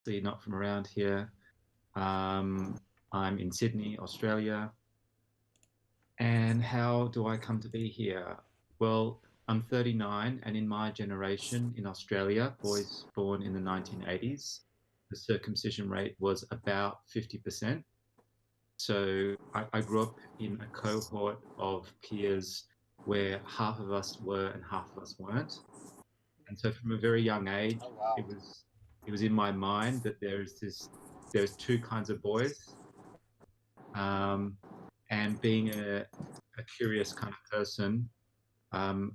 obviously not from around here. I'm in Sydney, Australia. And how do I come to be here? Well, I'm 39, and in my generation in Australia, boys born in the 1980s, the circumcision rate was about 50%. So I grew up in a cohort of peers where half of us were and half of us weren't. And so from a very young age, Oh wow. it was in my mind that there's two kinds of boys. Um, and being a curious kind of person,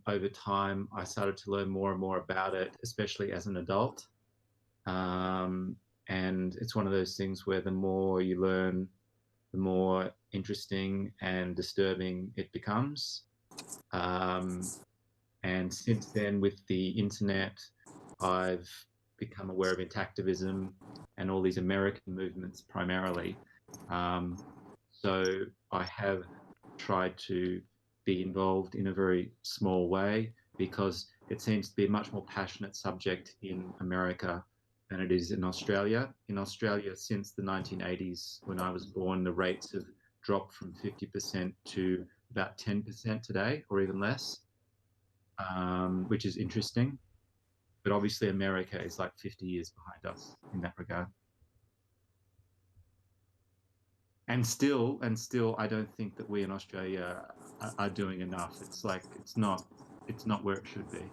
over time, I started to learn more and more about it, especially as an adult. Um, and it's one of those things where the more you learn, the more interesting and disturbing it becomes. Um, and since then, with the internet, I've become aware of intactivism and all these American movements primarily. Um, so I have tried to be involved in a very small way because it seems to be a much more passionate subject in America than it is in Australia. In Australia, since the 1980s, when I was born, the rates have dropped from 50% to about 10% today, or even less, which is interesting. But obviously, America is like 50 years behind us in that regard. And still, I don't think that we in Australia are doing enough. It's like it's not where it should be.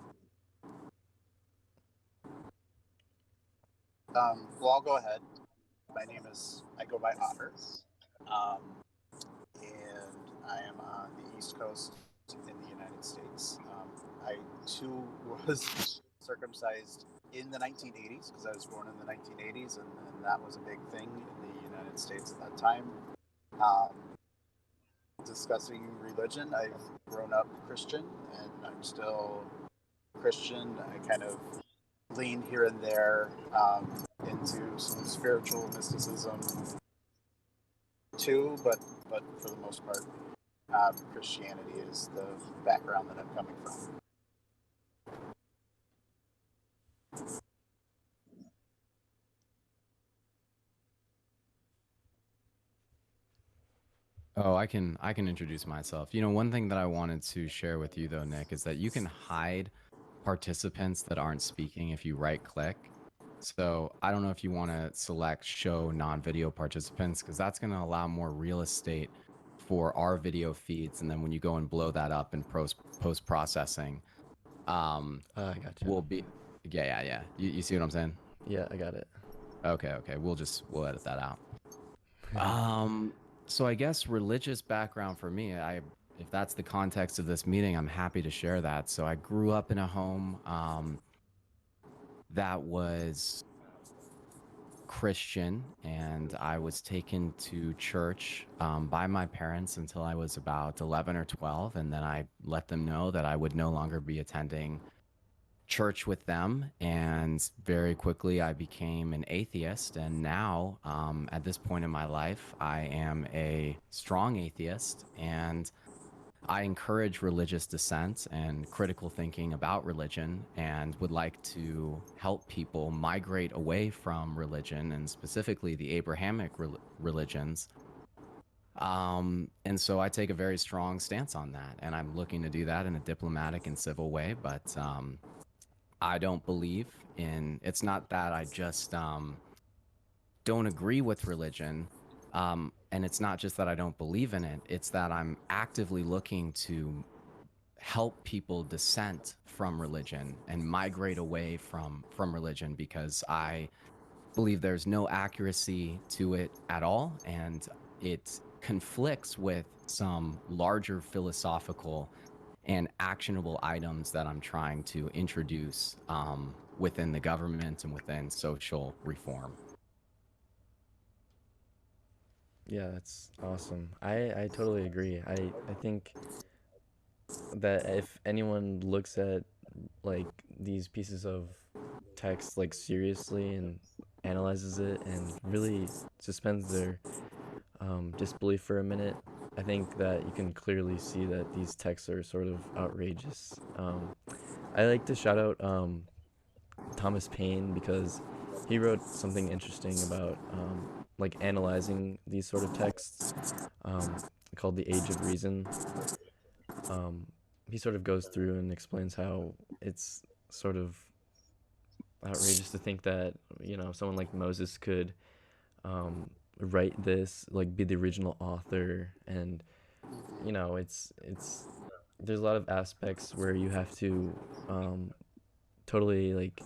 Well, I'll go ahead. My name is, I go by Otter, um, and I am on the East Coast in the United States. I too was circumcised in the 1980s because I was born in the 1980s, and that was a big thing in the United States at that time. Um, Discussing religion, I've grown up Christian, and I'm still Christian. I kind of lean here and there into some spiritual mysticism too, but for the most part, Christianity is the background that I'm coming from. Oh, I can introduce myself. One thing that I wanted to share with you though, Nick, is that you can hide participants that aren't speaking if you right click. So I don't know if you want to select show non-video participants because that's going to allow more real estate for our video feeds. And then when you go and blow that up in post processing, um, I gotcha. we'll be yeah. You see what I'm saying? Yeah, I got it. Okay. We'll edit that out. Um, so I guess religious background for me, if that's the context of this meeting, I'm happy to share that. So I grew up in a home that was Christian, and I was taken to church by my parents until I was about 11 or 12, and then I let them know that I would no longer be attending church with them, and very quickly I became an atheist. And now, at this point in my life, I am a strong atheist, and I encourage religious dissent and critical thinking about religion, and would like to help people migrate away from religion, and specifically the Abrahamic religions. And so I take a very strong stance on that, and I'm looking to do that in a diplomatic and civil way. But I don't believe in it's not that I just don't agree with religion. And it's not just that I don't believe in it, it's that I'm actively looking to help people dissent from religion and migrate away from religion because I believe there's no accuracy to it at all, and it conflicts with some larger philosophical and actionable items that I'm trying to introduce within the government and within social reform. Yeah, that's awesome. I totally agree. I think that if anyone looks at like these pieces of text like seriously and analyzes it and really suspends their disbelief for a minute, I think that you can clearly see that these texts are sort of outrageous. I like to shout out Thomas Paine because he wrote something interesting about like analyzing these sort of texts, called The Age of Reason. Um, he sort of goes through and explains how it's sort of outrageous to think that, you know, someone like Moses could write this, like be the original author, and you know, it's there's a lot of aspects where you have to totally like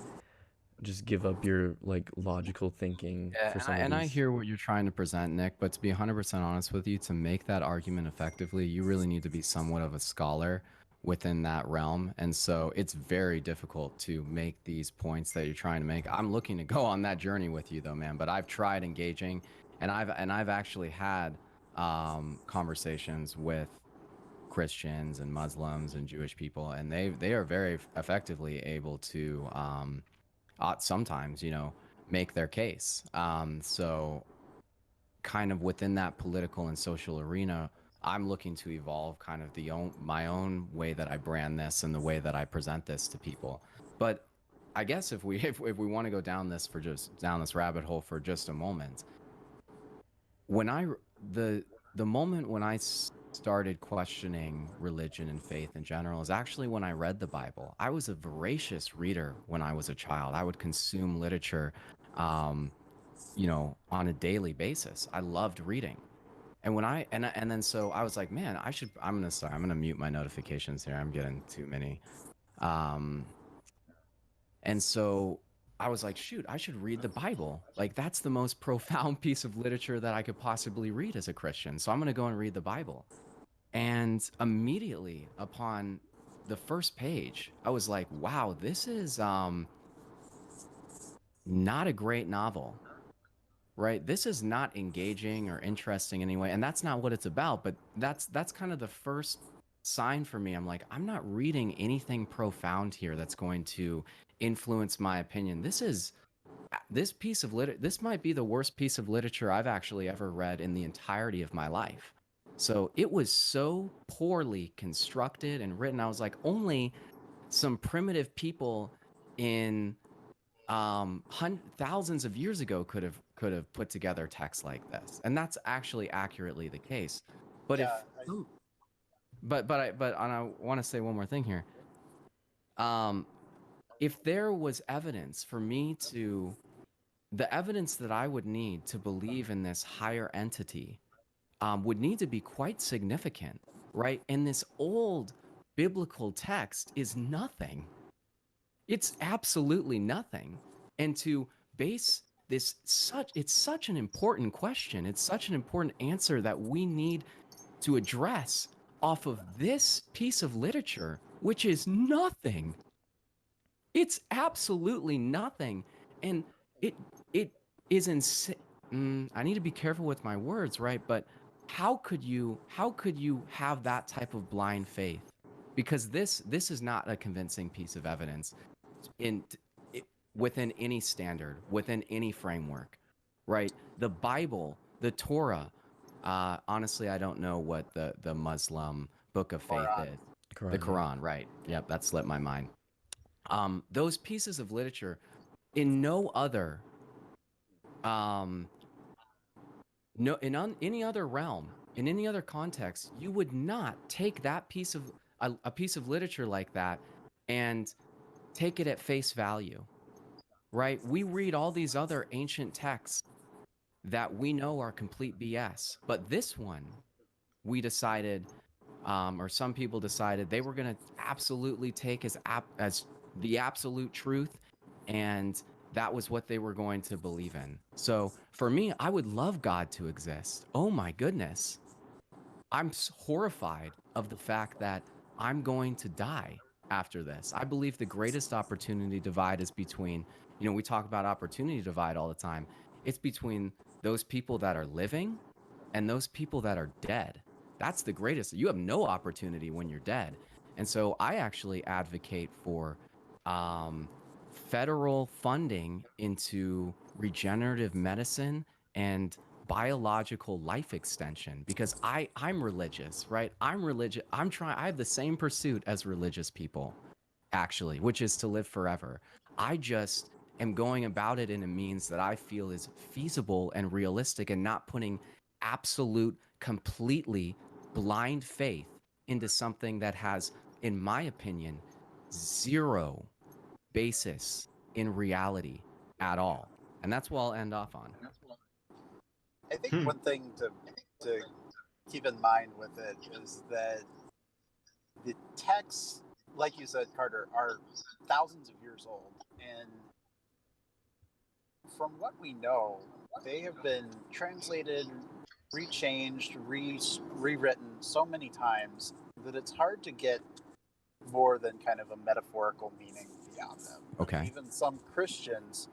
just give up your like logical thinking Yeah, for some of and I these. hear what you're trying to present, Nick, but to be 100% honest with you, to make that argument effectively, you really need to be somewhat of a scholar within that realm. And so it's very difficult to make these points that you're trying to make. I'm looking to go on that journey with you though, man, but I've tried engaging, and I've actually had conversations with Christians and Muslims and Jewish people, and they are very effectively able to sometimes, you know, make their case. So kind of within that political and social arena, I'm looking to evolve kind of my own way that I brand this and the way that I present this to people. But I guess if we if we want to go down this rabbit hole for just a moment, when the moment when I started questioning religion and faith in general is actually when I read the Bible. I was a voracious reader when I was a child. I would consume literature, you know, on a daily basis. I loved reading. And when and then so I was like, man, I'm gonna mute my notifications here. I'm getting too many. Um, and so I was like, shoot, I should read the Bible. Like, that's the most profound piece of literature that I could possibly read as a Christian. So I'm going to go and read the Bible. And immediately upon the first page, I was like, wow, this is not a great novel, right? This is not engaging or interesting anyway. And that's not what it's about. But that's kind of the first sign for me. I'm like, I'm not reading anything profound here that's going to influence my opinion. This might be the worst piece of literature I've actually ever read in the entirety of my life. So it was so poorly constructed and written. I was like, only some primitive people in thousands of years ago could have put together text like this, and that's actually accurately the case. But Yeah, I want to say one more thing here. If there was evidence for me to, the evidence that I would need to believe in this higher entity would need to be quite significant, right? And this old biblical text is nothing. It's absolutely nothing. And to base it's such an important question. It's such an important answer that we need to address off of this piece of literature, which is nothing. It's absolutely nothing. And it is insane. I need to be careful with my words, right? But how could you have that type of blind faith? Because this is not a convincing piece of evidence in within any standard, within any framework, right? The Bible, the Torah. Honestly, I don't know what the Muslim book of faith Quran. is. Quran, The yeah. Quran, right? Yep, that slipped my mind. Those pieces of literature, in no other, no, any other realm, in any other context, you would not take that piece of a piece of literature like that and take it at face value, right? We read all these other ancient texts that we know are complete BS, but this one, we decided, or some people decided, they were going to absolutely take as the absolute truth, and that was what they were going to believe in. So for me, I would love God to exist. Oh my goodness. I'm horrified of the fact that I'm going to die after this. I believe the greatest opportunity divide is between, you know, we talk about opportunity divide all the time. It's between those people that are living and those people that are dead. That's the greatest. You have no opportunity when you're dead. And so I actually advocate for federal funding into regenerative medicine and biological life extension, because I'm religious, right? I'm religious. I have the same pursuit as religious people, actually, which is to live forever. I just am going about it in a means that I feel is feasible and realistic, and not putting absolute, completely blind faith into something that has, in my opinion, zero basis in reality at all. And that's what I'll end off on. I think one thing to keep in mind with it is that the texts, like you said, Carter, are thousands of years old, and from what we know, they have been translated, rechanged, rewritten so many times that it's hard to get more than kind of a metaphorical meaning beyond them. Okay. Even some Christians,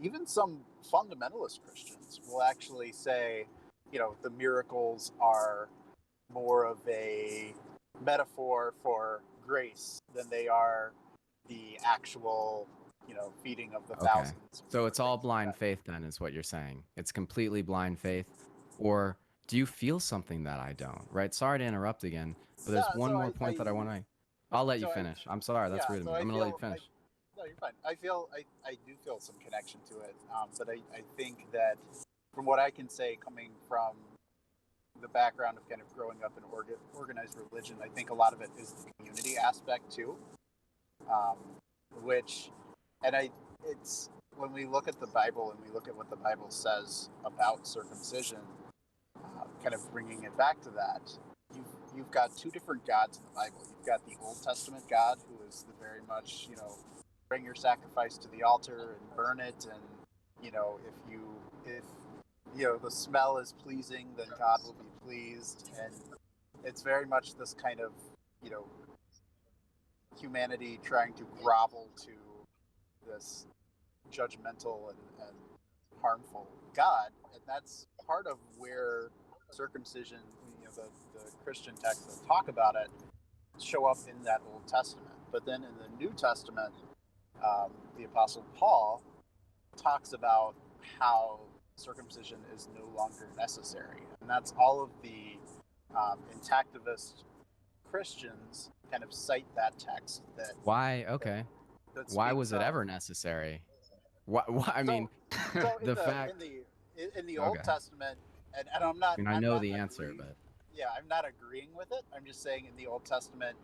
even some fundamentalist Christians, will actually say, the miracles are more of a metaphor for grace than they are the actual, feeding of the thousands. So it's all blind faith then, is what you're saying. It's completely blind faith. Or do you feel something that I don't, right? Sorry to interrupt again, but there's one more point that I want to... I'll let you finish. I'm sorry, that's rude of me. I'm going to let you finish. No, you're fine. I do feel some connection to it, but I think that from what I can say, coming from the background of kind of growing up in organized religion, I think a lot of it is the community aspect too, it's when we look at the Bible and we look at what the Bible says about circumcision, kind of bringing it back to that, you've got two different gods in the Bible. You've got the Old Testament God, who is the very much, bring your sacrifice to the altar and burn it, and if the smell is pleasing, then God will be pleased. And it's very much this kind of humanity trying to grovel to this judgmental and harmful God, and that's part of where circumcision, the Christian texts that talk about it, show up in that Old Testament. But then in the New Testament, the Apostle Paul talks about how circumcision is no longer necessary, and that's all of the Intactivist Christians kind of cite that text. Why? Okay. Why was it ever necessary? Why? I mean, in the Old Testament, and I'm not. I know the answer, but yeah, I'm not agreeing with it. I'm just saying in the Old Testament,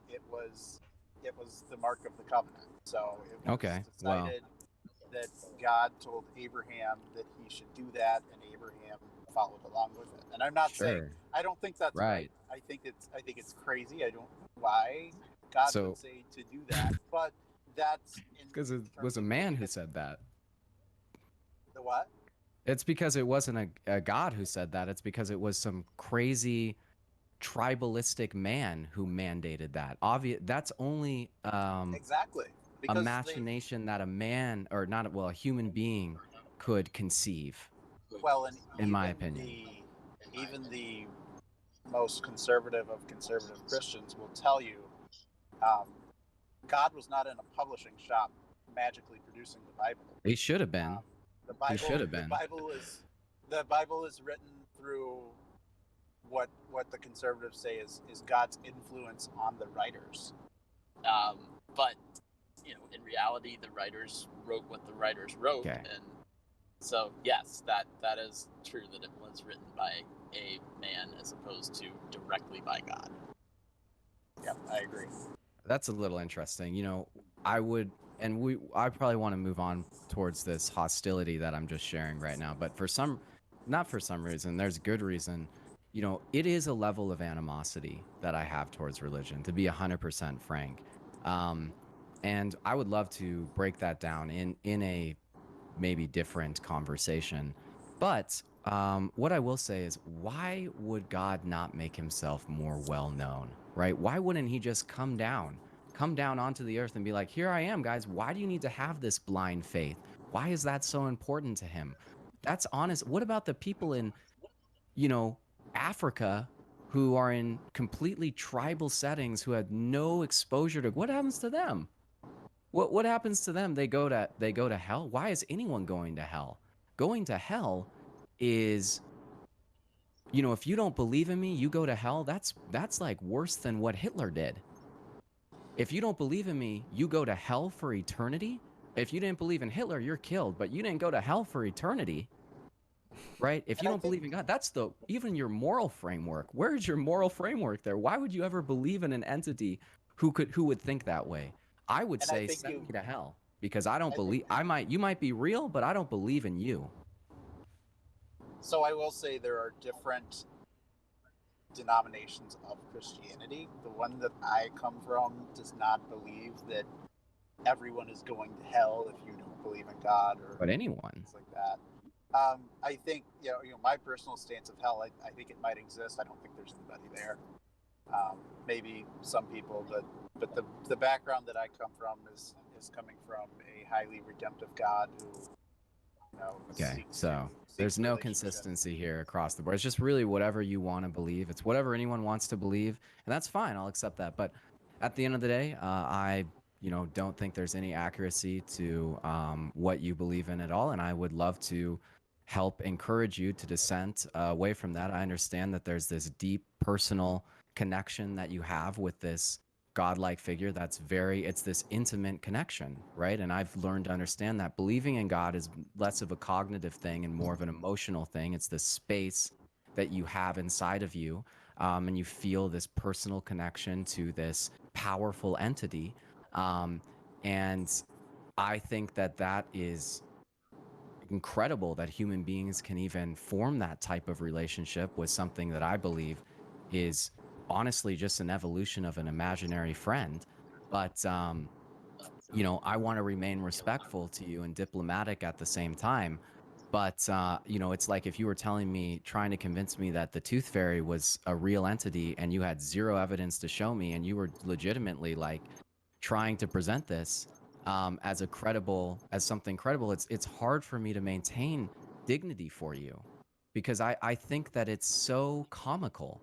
it was the mark of the covenant. So it was decided that God told Abraham that he should do that, and Abraham followed along with it. And I'm not saying I don't think that's right. I think it's crazy. I don't know why God would say to do that, but that's because it was a man who said that. The what? It's because it wasn't a God who said that. It's because it was some crazy tribalistic man who mandated that. That's only exactly a machination that a man, or not, a human being could conceive. Well, and in my opinion, even the most conservative of conservative Christians will tell you, God was not in a publishing shop magically producing the Bible. He should have been. He should have been. The Bible is written through what the conservatives say is God's influence on the writers. But in reality, the writers wrote what the writers wrote, and so yes, that is true that it was written by a man as opposed to directly by God. Yeah, I agree. That's a little interesting. I probably want to move on towards this hostility that I'm just sharing right now, but not for some reason, there's good reason. It is a level of animosity that I have towards religion, to be 100% frank. And I would love to break that down in a maybe different conversation. But what I will say is, why would God not make himself more well known, right? Why wouldn't he just come down onto the earth and be like, here I am, guys. Why do you need to have this blind faith? Why is that so important to him? That's honest. What about the people in, Africa who are in completely tribal settings, who had no exposure to... What happens to them? What happens to them? They go to hell? Why is anyone going to hell? Going to hell is, if you don't believe in me, you go to hell. That's like worse than what Hitler did. If you don't believe in me, you go to hell for eternity. If you didn't believe in Hitler, you're killed, but you didn't go to hell for eternity. Right? If you don't believe in God, that's even your moral framework. Where's your moral framework there? Why would you ever believe in an entity who would think that way? I would say send me to hell, because I don't believe you might be real, but I don't believe in you. So I will say there are different denominations of Christianity. The one that I come from does not believe that everyone is going to hell if you don't believe in God, or but anyone things like that. I think my personal stance of hell, I think it might exist. I don't think there's anybody there. Maybe some people, but the background that I come from is coming from a highly redemptive God who okay, so there's no consistency here across the board. It's just really whatever you want to believe. It's whatever anyone wants to believe, and that's fine. I'll accept that. But at the end of the day, I don't think there's any accuracy to what you believe in at all, and I would love to help encourage you to dissent away from that. I understand that there's this deep personal connection that you have with this godlike figure it's this intimate connection, right? And I've learned to understand that believing in God is less of a cognitive thing and more of an emotional thing. It's the space that you have inside of you, and you feel this personal connection to this powerful entity. And I think that is incredible that human beings can even form that type of relationship with something that I believe is honestly just an evolution of an imaginary friend. But I want to remain respectful to you and diplomatic at the same time. But it's like if you were trying to convince me that the Tooth Fairy was a real entity and you had zero evidence to show me, and you were legitimately like trying to present this as something credible, it's hard for me to maintain dignity for you, because I think that it's so comical.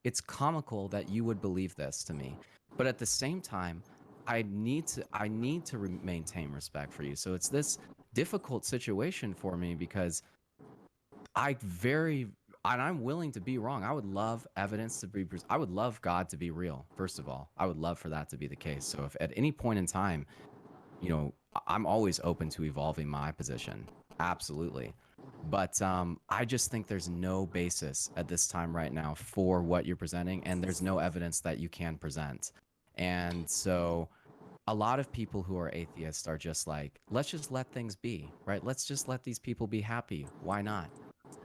It's comical that you would believe this to me, but at the same time, I need to maintain respect for you. So it's this difficult situation for me, because I'm willing to be wrong. I would love evidence to be. I would love God to be real. First of all, I would love for that to be the case. So if at any point in time, I'm always open to evolving my position. Absolutely. But I just think there's no basis at this time right now for what you're presenting, and there's no evidence that you can present. And so a lot of people who are atheists are just like, let's just let things be, right? Let's just let these people be happy. Why not?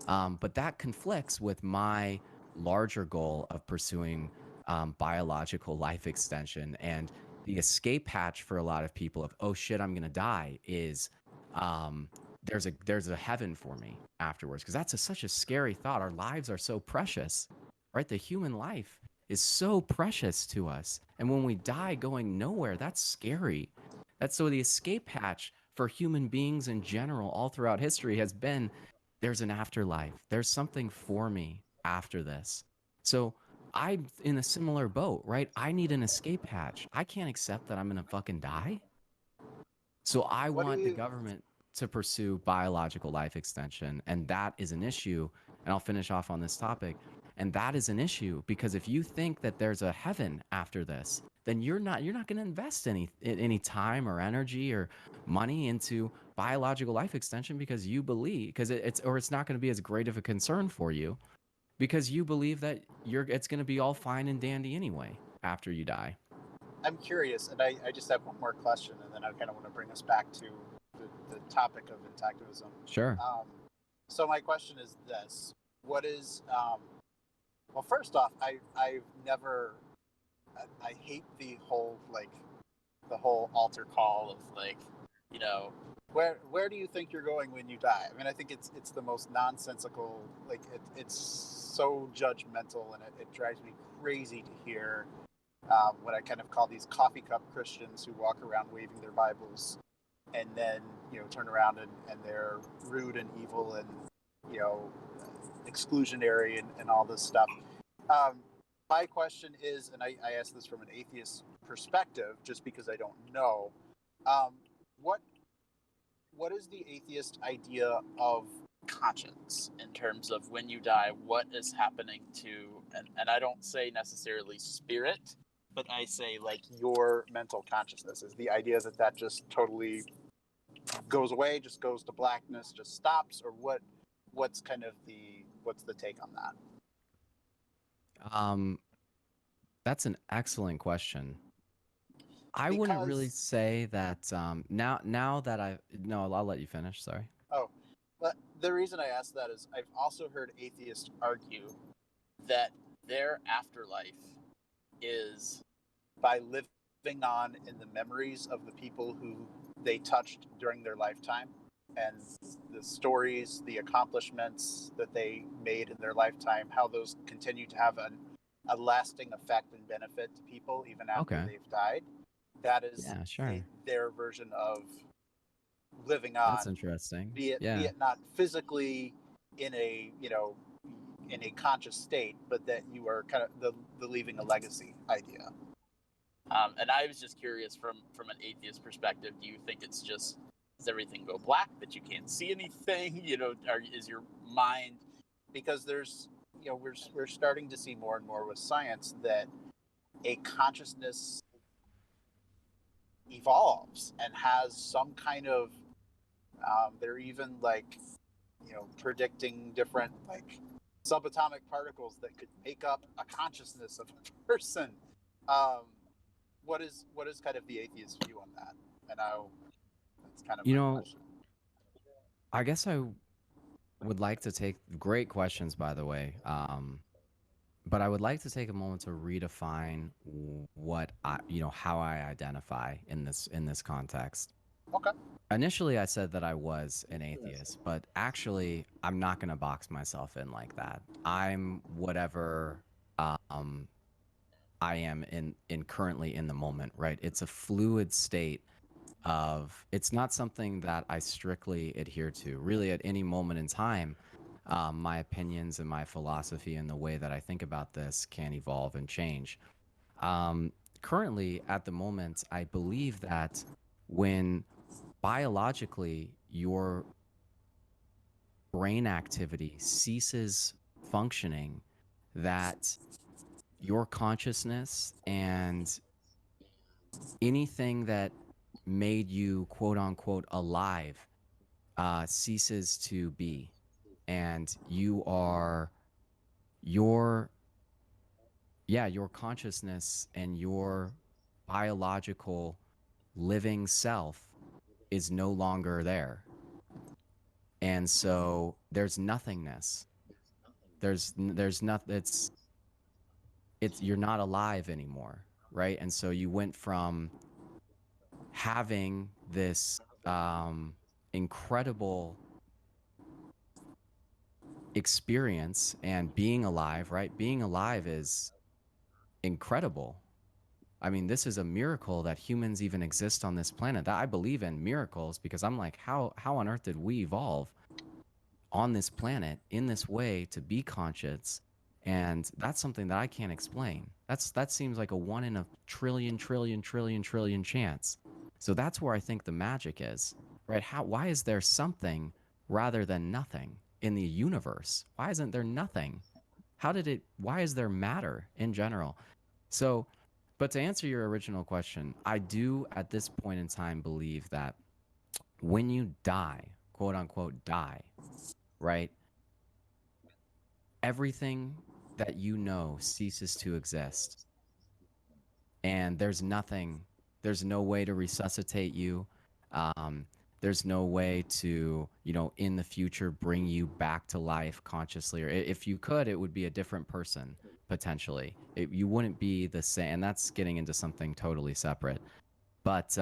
But that conflicts with my larger goal of pursuing biological life extension. And the escape hatch for a lot of people of, oh shit, I'm gonna die, is there's a heaven for me afterwards, because that's such a scary thought. Our lives are so precious, right? The human life is so precious to us, and when we die going nowhere, that's scary. So the escape hatch for human beings in general all throughout history has been, there's an afterlife. There's something for me after this. So I'm in a similar boat, right? I need an escape hatch. I can't accept that I'm gonna fucking die. So I want the government to pursue biological life extension, and that is an issue. And I'll finish off on this topic. And that is an issue, because if you think that there's a heaven after this, then you're not going to invest any time or energy or money into biological life extension, because you believe, because it's not going to be as great of a concern for you, because you believe that it's going to be all fine and dandy anyway after you die. I'm curious, and I just have one more question, and then I kind of want to bring us back to the topic of intactivism. Sure. So my question is this: what is well, first off, I hate the whole altar call of where do you think you're going when you die? I mean, I think it's the most nonsensical. It's so judgmental, and it drives me crazy to hear what I kind of call these coffee cup Christians who walk around waving their Bibles, and then turn around and they're rude and evil and exclusionary and all this stuff. My question is, and I ask this from an atheist perspective, just because I don't know, what is the atheist idea of conscience in terms of when you die, what is happening to, and I don't say necessarily spirit, but I say your mental consciousness? Is the idea that just totally goes away, just goes to blackness, just stops, or what's kind of what's the take on that? That's an excellent question. I wouldn't really say that now that I'll let you finish, sorry. Oh, but the reason I asked that is I've also heard atheists argue that their afterlife is by living on in the memories of the people who they touched during their lifetime, and the stories, the accomplishments that they made in their lifetime, how those continue to have a lasting effect and benefit to people even after they've died. That is their version of living on. That's interesting. Be it not physically in a conscious state, but that you are kind of the leaving a legacy idea. And I was just curious from an atheist perspective, do you think it's just, does everything go black, that you can't see anything? Is your mind, because there's, we're starting to see more and more with science that a consciousness evolves and has some kind of, they're even predicting different subatomic particles that could make up a consciousness of a person. What is kind of the atheist view on that? And that's kind of my question. I guess I would like to take great questions, by the way. But I would like to take a moment to redefine what how I identify in this context. Okay. Initially, I said that I was an atheist, but actually, I'm not going to box myself in like that. I'm whatever I am in currently in the moment, right? It's a fluid state of, it's not something that I strictly adhere to. Really, at any moment in time, my opinions and my philosophy and the way that I think about this can evolve and change. Currently, at the moment, I believe that when biologically your brain activity ceases functioning, that your consciousness and anything that made you quote unquote alive ceases to be, and your consciousness and your biological living self is no longer there. And so there's nothingness. There's nothing. It's you're not alive anymore, right? And so you went from having this incredible experience and being alive, right? Being alive is incredible. I mean, this is a miracle that humans even exist on this planet. That I believe in miracles, because I'm like, how on earth did we evolve on this planet in this way to be conscious? And that's something that I can't explain. That seems like a 1 in a trillion chance. So that's where I think the magic is, right? Why is there something rather than nothing in the universe? Why isn't there nothing? Why is there matter in general? So, but to answer your original question, I do at this point in time believe that when you die, quote unquote die, right? Everything that you know ceases to exist. And there's no way to resuscitate you. There's no way to, in the future, bring you back to life consciously. Or if you could, it would be a different person, potentially. You wouldn't be the same. And that's getting into something totally separate. But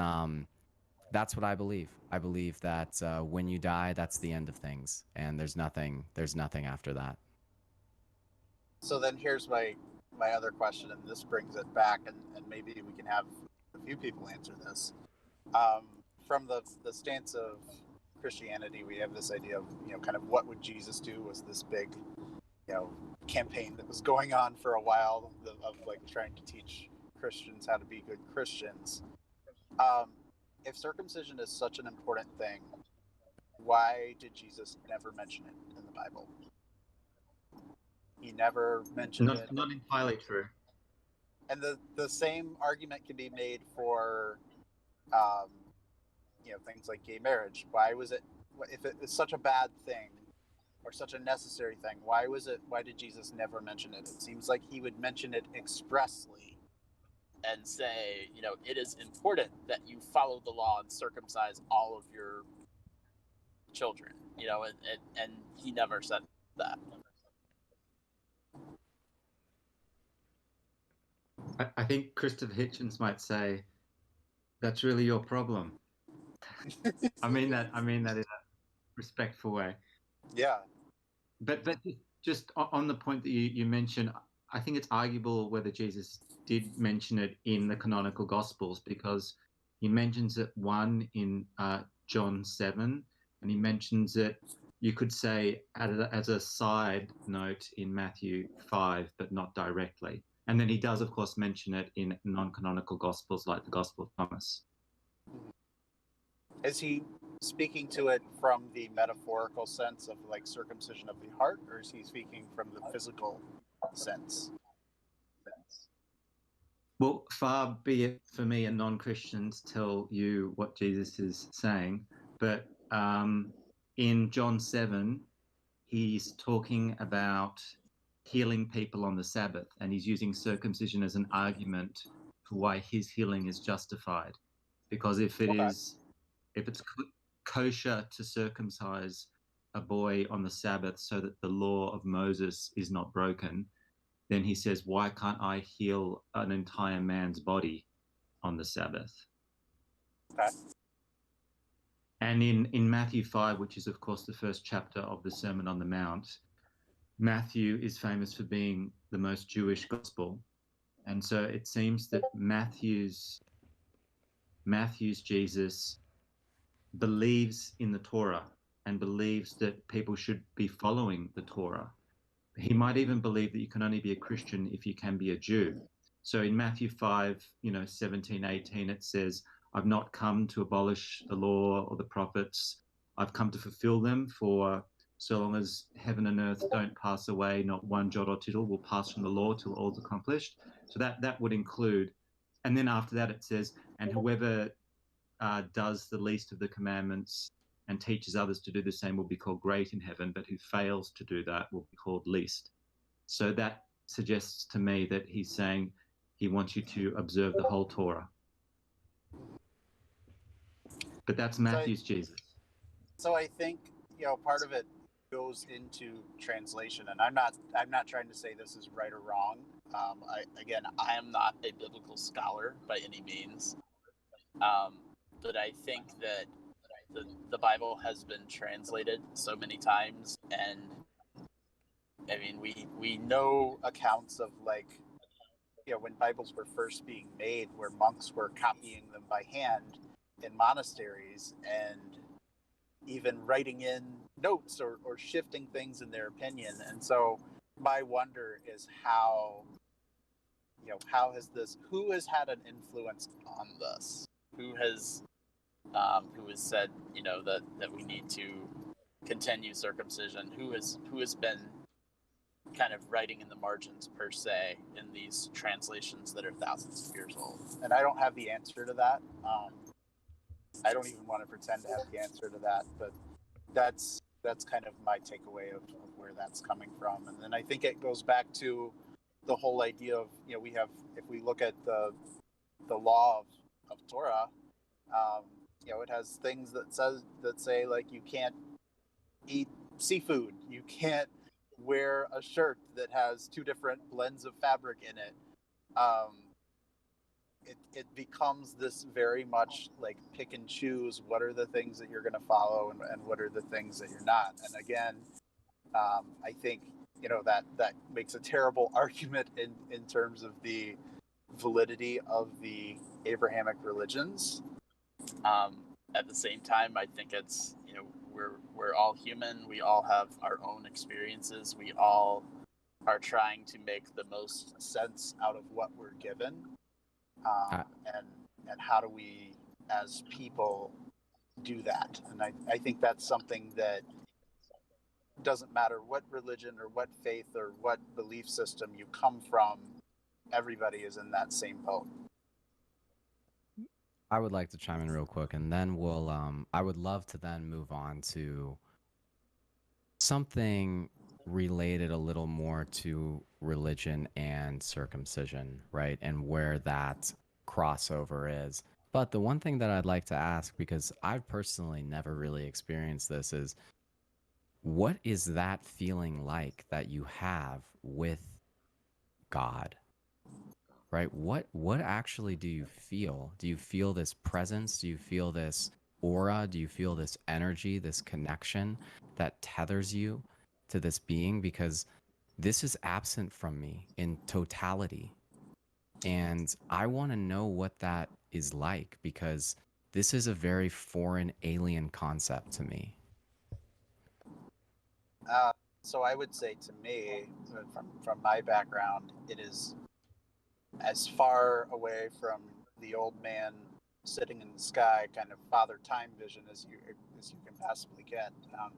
that's what I believe. I believe that when you die, that's the end of things. And there's nothing after that. So then here's my other question, and this brings it back, and maybe we can have a few people answer this. From the stance of Christianity, we have this idea of, kind of what would Jesus do, was this big, campaign that was going on for a while of trying to teach Christians how to be good Christians. If circumcision is such an important thing, why did Jesus never mention it in the Bible? He never mentioned it. Not entirely true. And the same argument can be made for things like gay marriage. Why was it, if it is such a bad thing or such a necessary thing, why did Jesus never mention it? It seems like he would mention it expressly and say, it is important that you follow the law and circumcise all of your children, and he never said that. I think Christopher Hitchens might say, "That's really your problem." I mean that in a respectful way. Yeah. But just on the point that you mentioned, I think it's arguable whether Jesus did mention it in the canonical Gospels, because he mentions it in John 7, and he mentions it, you could say, as a side note in Matthew 5, but not directly. And then he does, of course, mention it in non-canonical Gospels like the Gospel of Thomas. Is he speaking to it from the metaphorical sense of like circumcision of the heart, or is he speaking from the physical sense? Well, far be it for me, a non-Christian, to tell you what Jesus is saying, but in John 7, he's talking about healing people on the Sabbath, and he's using circumcision as an argument for why his healing is justified. Because if it's kosher to circumcise a boy on the Sabbath so that the law of Moses is not broken, then he says, why can't I heal an entire man's body on the Sabbath? Okay. And in Matthew 5, which is, of course, the first chapter of the Sermon on the Mount, Matthew is famous for being the most Jewish gospel. And so it seems that Matthew's Jesus believes in the Torah and believes that people should be following the Torah. He might even believe that you can only be a Christian if you can be a Jew. So in Matthew 5, 17, 18, it says, I've not come to abolish the law or the prophets. I've come to fulfill them, for so long as heaven and earth don't pass away, not one jot or tittle will pass from the law till all's accomplished. So that would include, and then after that it says, and whoever does the least of the commandments and teaches others to do the same will be called great in heaven, but who fails to do that will be called least. So that suggests to me that he's saying he wants you to observe the whole Torah. But that's Matthew's Jesus. So I think, part of it goes into translation, and I'm not trying to say this is right or wrong. I am not a biblical scholar by any means, but I think that the Bible has been translated so many times, and I mean we know accounts of when Bibles were first being made, where monks were copying them by hand in monasteries and even writing in notes or shifting things in their opinion. And so my wonder is who has had an influence on this? Who has said, that we need to continue circumcision? Who has been kind of writing in the margins per se in these translations that are thousands of years old? And I don't have the answer to that. I don't even want to pretend to have the answer to that, but that's kind of my takeaway of where that's coming from. And then I think it goes back to the whole idea of, if we look at the law of Torah, it has things that say like you can't eat seafood, you can't wear a shirt that has two different blends of fabric in it. It becomes this very much like pick and choose what are the things that you're going to follow and what are the things that you're not. And again, I think that makes a terrible argument in terms of the validity of the Abrahamic religions. At the same time, I think it's we're all human. We all have our own experiences. We all are trying to make the most sense out of what we're given. And how do we as people do that? And I think that's something that doesn't matter what religion or what faith or what belief system you come from, everybody is in that same boat. I would like to chime in real quick, and then we'll. I would love to then move on to something related a little more to religion and circumcision, right? And where that crossover is. But the one thing that I'd like to ask, because I've personally never really experienced this, is what is that feeling like that you have with God? Right? What actually do you feel? Do you feel this presence? Do you feel this aura? Do you feel this energy, this connection that tethers you to this being? Because this is absent from me in totality. And I want to know what that is like, because this is a very foreign, alien concept to me. So I would say, to me, from my background, it is as far away from the old man sitting in the sky, kind of Father Time vision, as you can possibly get.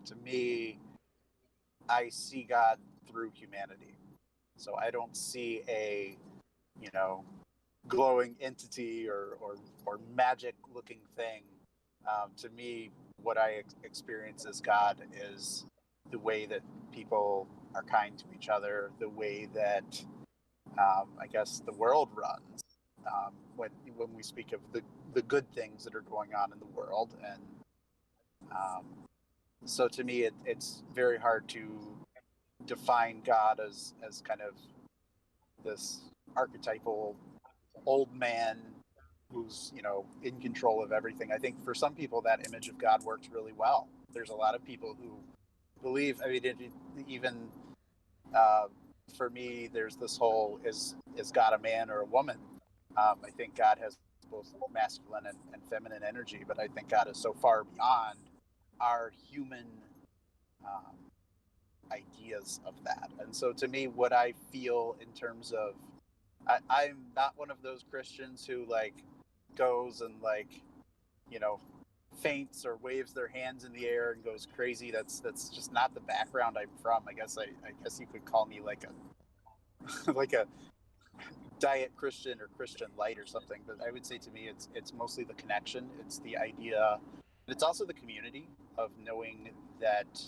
To me, I see God through humanity. So I don't see a, glowing entity or magic looking thing. To me, what I experience as God is the way that people are kind to each other, the way that I guess the world runs. When we speak of the good things that are going on in the world, and so to me, it's very hard to define God as kind of this archetypal old man who's in control of everything. I think for some people that image of God works really well. There's a lot of people who believe. I mean, even for me, there's this whole is God a man or a woman? I think God has both masculine and feminine energy, but I think God is so far beyond our human um, ideas of that. And so to me, what I feel in terms of, I'm not one of those Christians who goes and faints or waves their hands in the air and goes crazy. That's just not the background I'm from. I guess you could call me like a like a diet Christian or Christian light or something. But I would say, to me, it's mostly the connection. It's the idea. It's also the community of knowing that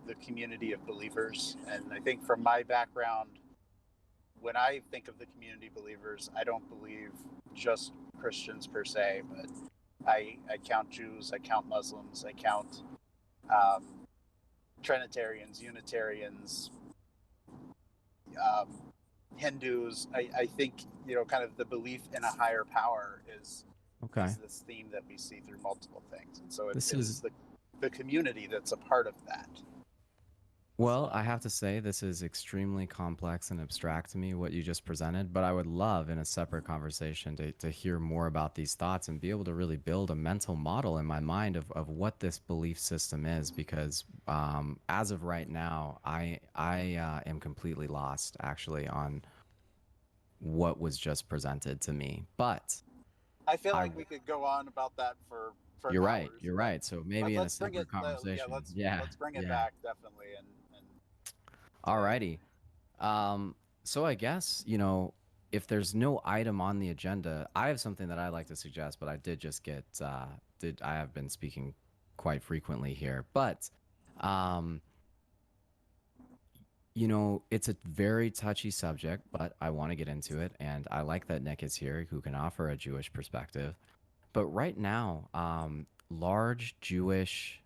the community of believers. And I think from my background, when I think of the community believers, I don't believe just Christians per se, but I count Jews, I count Muslims, I count Trinitarians, Unitarians, Hindus. I think kind of the belief in a higher power is this theme that we see through multiple things, and so it is the community that's a part of that. Well, I have to say, this is extremely complex and abstract to me, what you just presented, but I would love in a separate conversation to hear more about these thoughts and be able to really build a mental model in my mind of what this belief system is, because as of right now, I am completely lost, actually, on what was just presented to me. But I feel like we could go on about that for you're hours, right. You're right. So maybe in a separate conversation. Let's bring it back, definitely. And alrighty. So I guess, if there's no item on the agenda, I have something that I'd like to suggest, but I did just get, I have been speaking quite frequently here, but, it's a very touchy subject, but I want to get into it. And I like that Nick is here, who can offer a Jewish perspective. But right now, large Jewish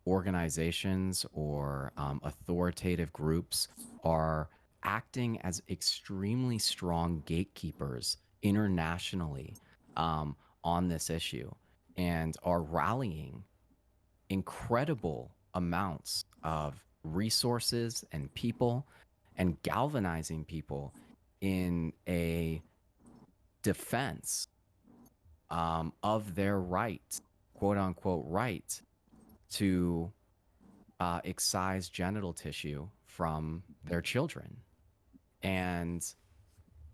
organizations or authoritative groups are acting as extremely strong gatekeepers internationally on this issue, and are rallying incredible amounts of resources and people and galvanizing people in a defense of their right, quote unquote, right to excise genital tissue from their children. And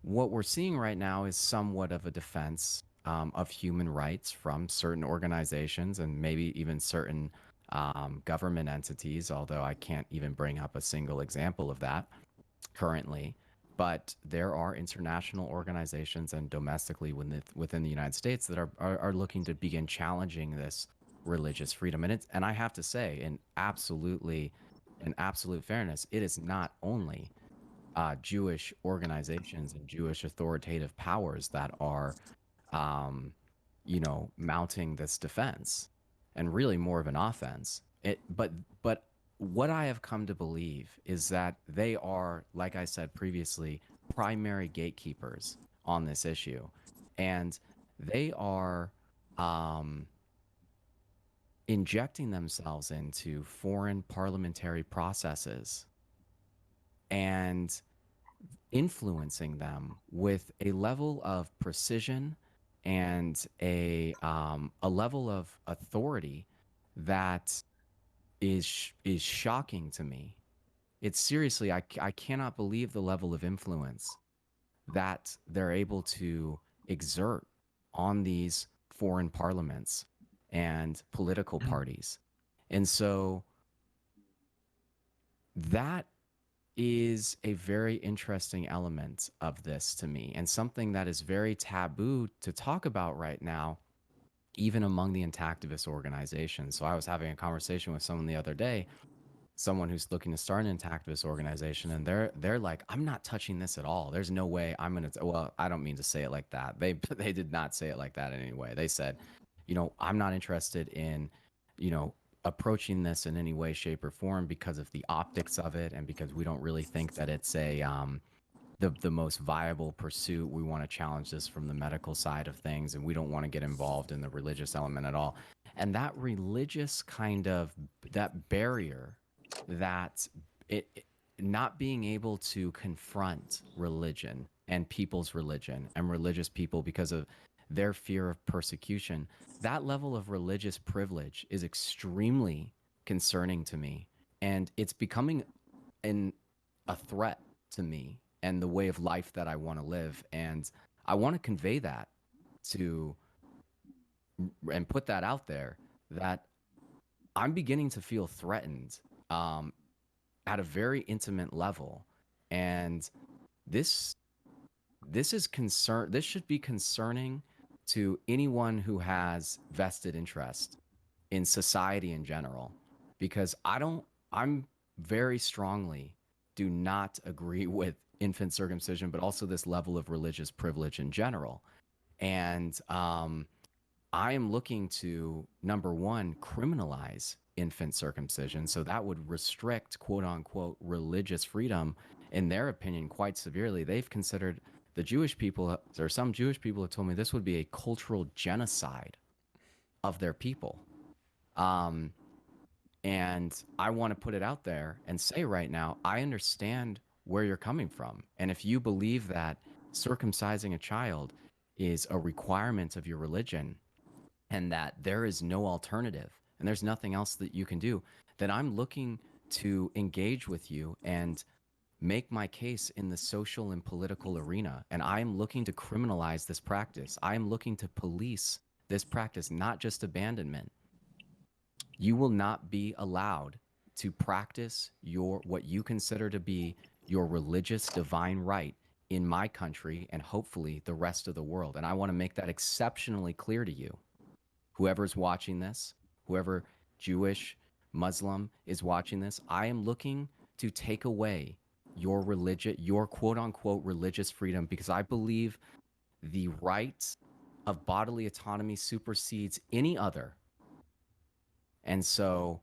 what we're seeing right now is somewhat of a defense of human rights from certain organizations and maybe even certain government entities, although I can't even bring up a single example of that currently. But there are international organizations and domestically within the United States that are looking to begin challenging this religious freedom. And I have to say, in absolute fairness, it is not only Jewish organizations and Jewish authoritative powers that are, mounting this defense, and really more of an offense. But what I have come to believe is that they are, like I said previously, primary gatekeepers on this issue, and they are injecting themselves into foreign parliamentary processes and influencing them with a level of precision and a level of authority that is shocking to me. It's seriously, I cannot believe the level of influence that they're able to exert on these foreign parliaments and political parties. And so that is a very interesting element of this to me, and something that is very taboo to talk about right now, even among the Intactivist organizations. So I was having a conversation with someone the other day, someone who's looking to start an Intactivist organization, and they're like, I'm not touching this at all. There's no way I'm gonna. Well, I don't mean to say it like that. They did not say it like that in any way. They said, I'm not interested in, approaching this in any way, shape, or form because of the optics of it, and because we don't really think that it's the most viable pursuit. We want to challenge this from the medical side of things, and we don't want to get involved in the religious element at all. And that religious that barrier, that not being able to confront religion and people's religion and religious people because of their fear of persecution, that level of religious privilege is extremely concerning to me, and it's becoming a threat to me and the way of life that I want to live. And I want to convey that and put that out there, that I'm beginning to feel threatened at a very intimate level. And this should be concerning to anyone who has vested interest in society in general, because I'm very strongly do not agree with infant circumcision, but also this level of religious privilege in general. And I am looking to, number one, criminalize infant circumcision. So that would restrict, quote unquote, religious freedom, in their opinion, quite severely. They've considered, the Jewish people, or some Jewish people have told me, this would be a cultural genocide of their people. And I want to put it out there and say right now, I understand where you're coming from. And if you believe that circumcising a child is a requirement of your religion, and that there is no alternative and there's nothing else that you can do, then I'm looking to engage with you and make my case in the social and political arena. And I am looking to criminalize this practice. I am looking to police this practice, not just abandonment. You will not be allowed to practice what you consider to be your religious divine right in my country, and hopefully the rest of the world. And I want to make that exceptionally clear to you. Whoever's watching this, whoever Jewish, Muslim is watching this, I am looking to take away your quote unquote religious freedom, because I believe the right of bodily autonomy supersedes any other. And so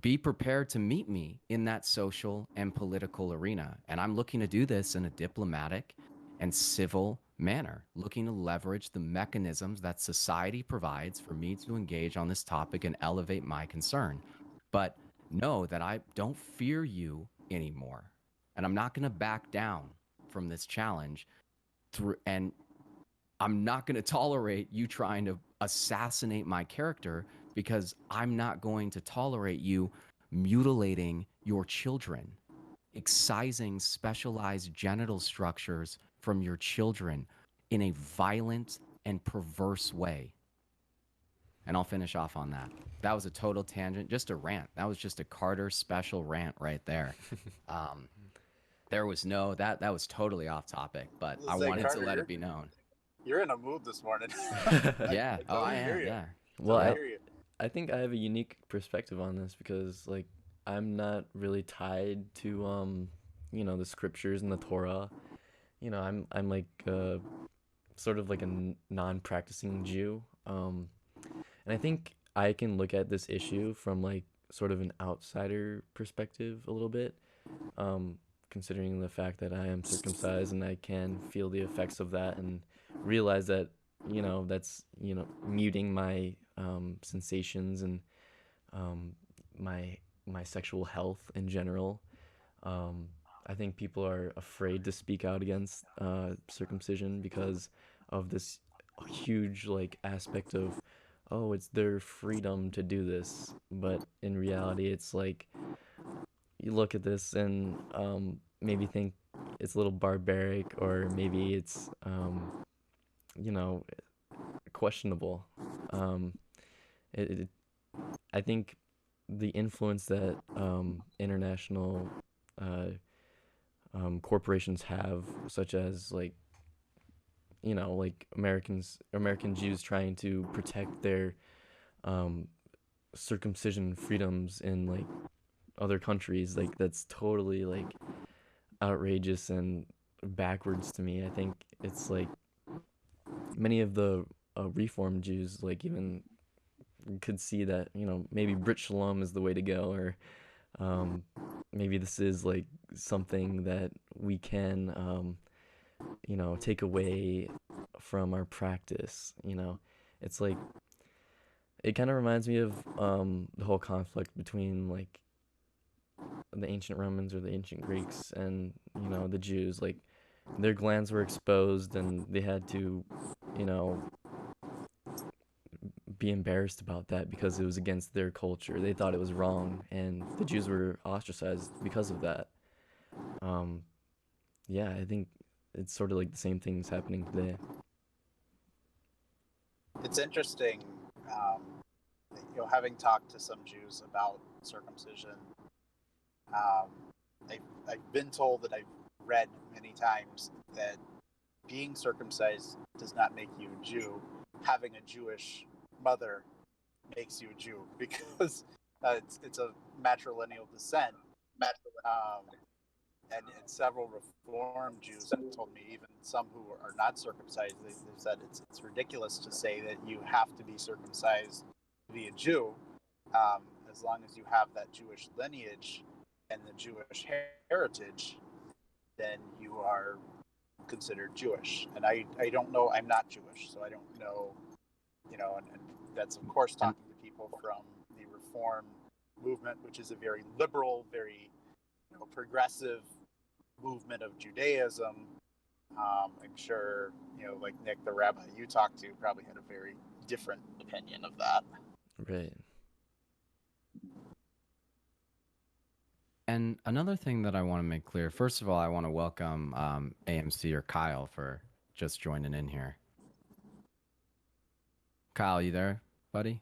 be prepared to meet me in that social and political arena. And I'm looking to do this in a diplomatic and civil manner, looking to leverage the mechanisms that society provides for me to engage on this topic and elevate my concern. But know that I don't fear you anymore. And I'm not going to back down from this challenge and I'm not going to tolerate you trying to assassinate my character, because I'm not going to tolerate you mutilating your children, excising specialized genital structures from your children in a violent and perverse way. And I'll finish off on that. That was a total tangent, just a rant. That was just a Carter special rant right there. there was no that was totally off topic, but I Say, wanted Carter, to let it be known. You're in a mood this morning. Yeah. I totally am. hear you. Yeah. Well, Totally hear you. I think I have a unique perspective on this because like I'm not really tied to you know, the scriptures and the Torah. You know, I'm like sort of like a non-practicing Jew. And I think I can look at this issue from like sort of an outsider perspective a little bit, considering the fact that I am circumcised and I can feel the effects of that and realize that, you know, that's, you know, muting my sensations and um, my sexual health in general. I think people are afraid to speak out against circumcision because of this huge like aspect of, oh, it's their freedom to do this, but in reality it's like you look at this and maybe think it's a little barbaric, or maybe it's you know, questionable. um, it I think the influence that international uh, corporations have, such as like, you know, like American Jews trying to protect their um, circumcision freedoms in like other countries, like that's totally like outrageous and backwards to me. I think it's like many of the Reform Jews like even could see that, you know, maybe Brit Shalom is the way to go, or um, maybe this is like something that we can you know, take away from our practice. You know, it's like it kind of reminds me of the whole conflict between like the ancient Romans or the ancient Greeks and, you know, the Jews. Like their glands were exposed and they had to, you know, be embarrassed about that because it was against their culture. They thought it was wrong, and the Jews were ostracized because of that. Um, yeah, I think it's sort of like the same things happening today. It's interesting, you know, having talked to some Jews about circumcision. Um, I've been told that I've read many times that being circumcised does not make you a Jew. Having a Jewish mother makes you a Jew because it's a matrilineal descent. And several Reform Jews have told me, even some who are not circumcised, they've said it's ridiculous to say that you have to be circumcised to be a Jew. As long as you have that Jewish lineage and the Jewish heritage, then you are considered Jewish. And I don't know, I'm not Jewish, so I don't know, you know, and that's of course talking to people from the Reform movement, which is a very liberal, very, you know, progressive movement of Judaism. I'm sure, you know, like Nick, the rabbi you talked to, probably had a very different opinion of that. Right. And another thing that I want to make clear, first of all, I want to welcome AMC or Kyle for just joining in here. Kyle, you there, buddy?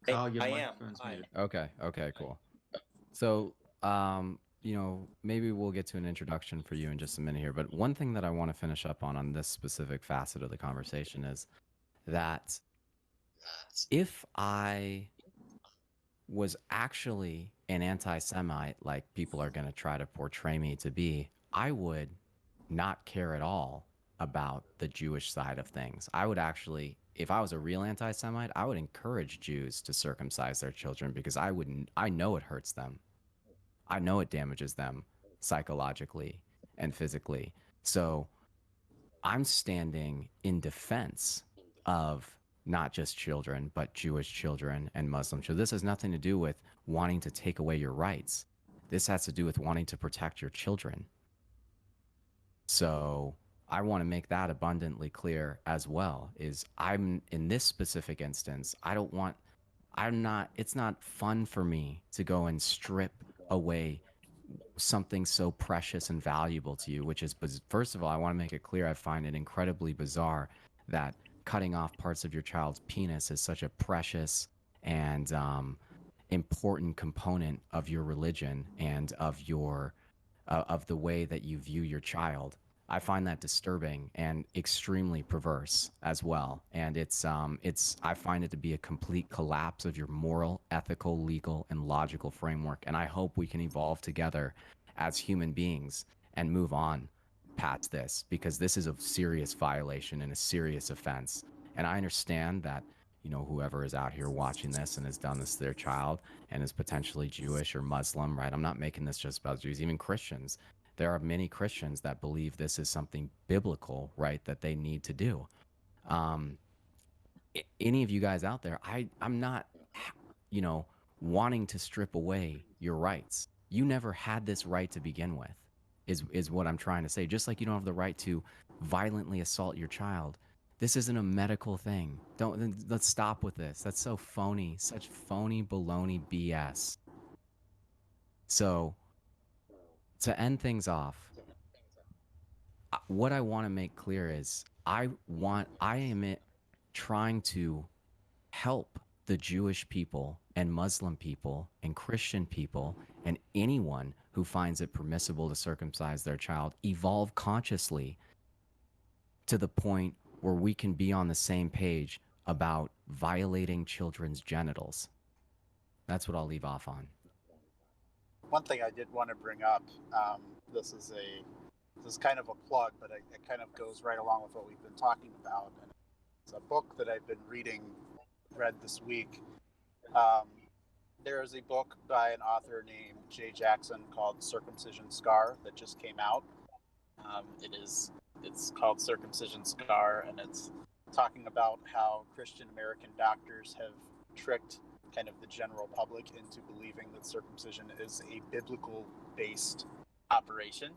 Kyle, your I microphone's am. muted. Okay, cool. So, you know, maybe we'll get to an introduction for you in just a minute here. But one thing that I want to finish up on this specific facet of the conversation is that if I was actually an anti-Semite, like people are going to try to portray me to be, I would not care at all about the Jewish side of things. I would actually, if I was a real anti-Semite, I would encourage Jews to circumcise their children because I know it hurts them. I know it damages them psychologically and physically. So I'm standing in defense of not just children, but Jewish children and Muslim children. This has nothing to do with wanting to take away your rights. This has to do with wanting to protect your children. So I want to make that abundantly clear as well, is I'm in this specific instance, it's not fun for me to go and strip away something so precious and valuable to you, which is, first of all, I want to make it clear, I find it incredibly bizarre that cutting off parts of your child's penis is such a precious and important component of your religion and of your of the way that you view your child. I find that disturbing and extremely perverse as well. And I find it to be a complete collapse of your moral, ethical, legal, and logical framework. And I hope we can evolve together as human beings and move on past this, because this is a serious violation and a serious offense. And I understand that, whoever is out here watching this and has done this to their child and is potentially Jewish or Muslim, right? I'm not making this just about Jews, even Christians. There are many Christians that believe this is something biblical, right, that they need to do. Any of you guys out there, I'm not, wanting to strip away your rights. You never had this right to begin with, is what I'm trying to say. Just like you don't have the right to violently assault your child. This isn't a medical thing. Let's stop with this. That's so phony, such phony baloney BS. So, to end things off, what I want to make clear is I am trying to help the Jewish people and Muslim people and Christian people and anyone who finds it permissible to circumcise their child evolve consciously to the point where we can be on the same page about violating children's genitals. That's what I'll leave off on. One thing I did want to bring up, this is kind of a plug, but it kind of goes right along with what we've been talking about. And it's a book that I've been read this week. There is a book by an author named Jay Jackson called Circumcision Scar that just came out. It's called Circumcision Scar, and it's talking about how Christian American doctors have tricked kind of the general public into believing that circumcision is a biblical based operation.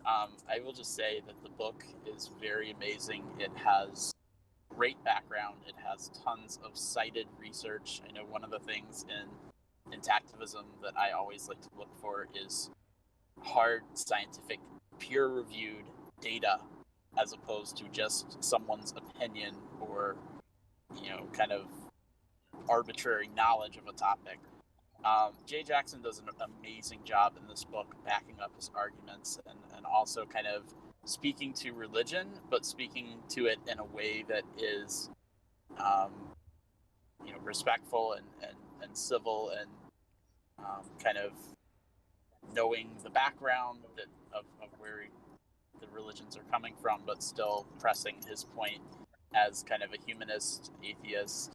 I will just say that the book is very amazing. It has great background. It has tons of cited research. I know one of the things in Intactivism that I always like to look for is hard scientific, peer-reviewed data, as opposed to just someone's opinion or, kind of arbitrary knowledge of a topic. Jay Jackson does an amazing job in this book backing up his arguments and also kind of speaking to religion, but speaking to it in a way that is, respectful and civil and kind of knowing the background of where the religions are coming from, but still pressing his point as kind of a humanist, atheist,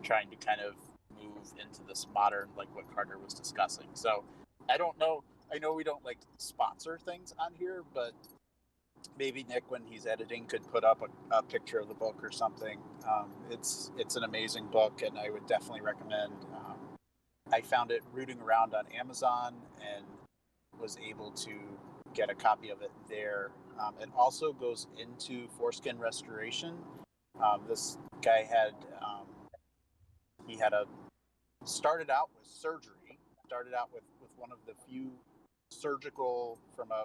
trying to kind of move into this modern, like what Carter was discussing. So I don't know. I know we don't like sponsor things on here, but maybe Nick, when he's editing, could put up a picture of the book or something. It's an amazing book, and I would definitely recommend. I found it rooting around on Amazon and was able to get a copy of it there. It also goes into Foreskin Restoration. This guy started out with surgery, started out with one of the few surgical from a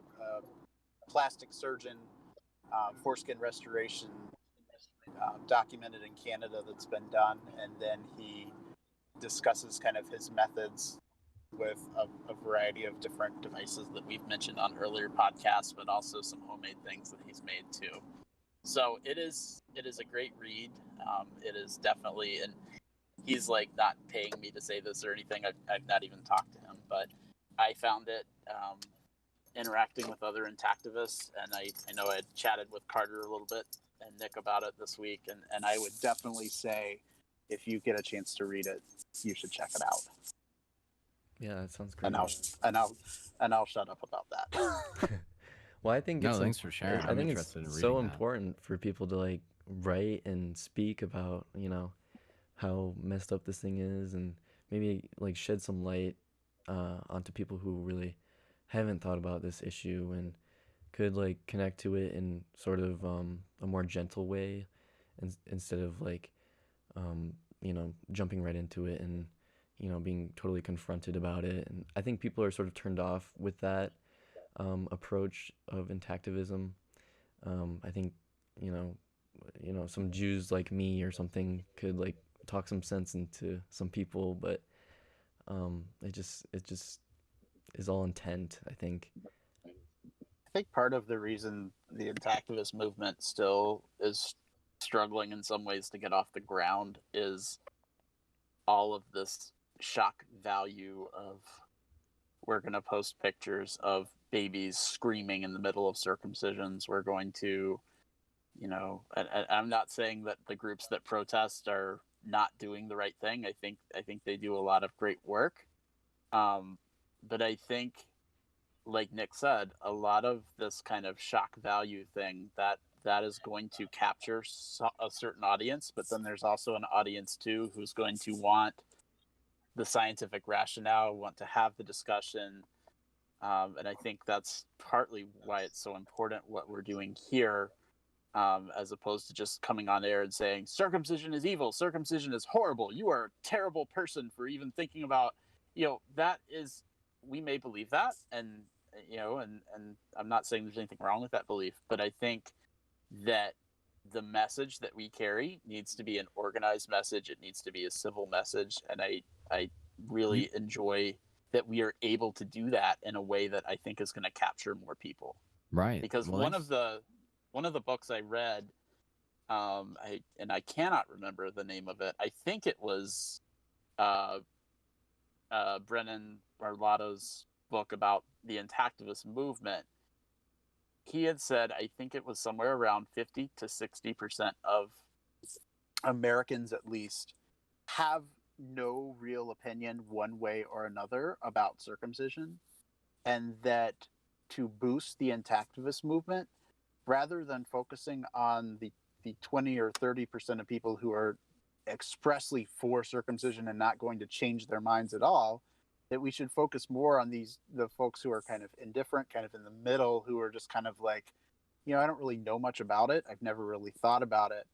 plastic surgeon foreskin restoration documented in Canada that's been done, and then he discusses kind of his methods with a variety of different devices that we've mentioned on earlier podcasts, but also some homemade things that he's made too. So it is a great read. It is definitely, and he's like not paying me to say this or anything. I've not even talked to him, but I found it interacting with other Intactivists, and I know I had chatted with Carter a little bit and Nick about it this week, and I would definitely say if you get a chance to read it, you should check it out. Yeah, that sounds great. And I'll shut up about that. Well, I think thanks for sharing. I think it's so important for people to like write and speak about, how messed up this thing is, and maybe like shed some light onto people who really haven't thought about this issue and could like connect to it in sort of a more gentle way, instead of like jumping right into it and being totally confronted about it. And I think people are sort of turned off with that approach of Intactivism. I think some Jews like me or something could like talk some sense into some people, but it just is all intent, I think. I think part of the reason the Intactivist movement still is struggling in some ways to get off the ground is all of this shock value of we're going to post pictures of babies screaming in the middle of circumcisions. We're going to, and I'm not saying that the groups that protest are not doing the right thing. I think they do a lot of great work. But I think, like Nick said, a lot of this kind of shock value thing that is going to capture a certain audience, but then there's also an audience too who's going to want the scientific rationale, want to have the discussion. And I think that's partly why it's so important what we're doing here, as opposed to just coming on air and saying circumcision is evil, circumcision is horrible, you are a terrible person for even thinking about, that is, we may believe that, and I'm not saying there's anything wrong with that belief, but I think that the message that we carry needs to be an organized message. It needs to be a civil message, and I really enjoy that we are able to do that in a way that I think is going to capture more people. Right. Because one of the books I read, I cannot remember the name of it. I think it was Brennan Barlotto's book about the Intactivist movement. He had said, I think it was somewhere around 50 to 60% of Americans, at least, have no real opinion one way or another about circumcision, and that to boost the Intactivist movement, rather than focusing on the 20 or 30% of people who are expressly for circumcision and not going to change their minds at all, that we should focus more on the folks who are kind of indifferent, kind of in the middle, who are just kind of like, I don't really know much about it. I've never really thought about it.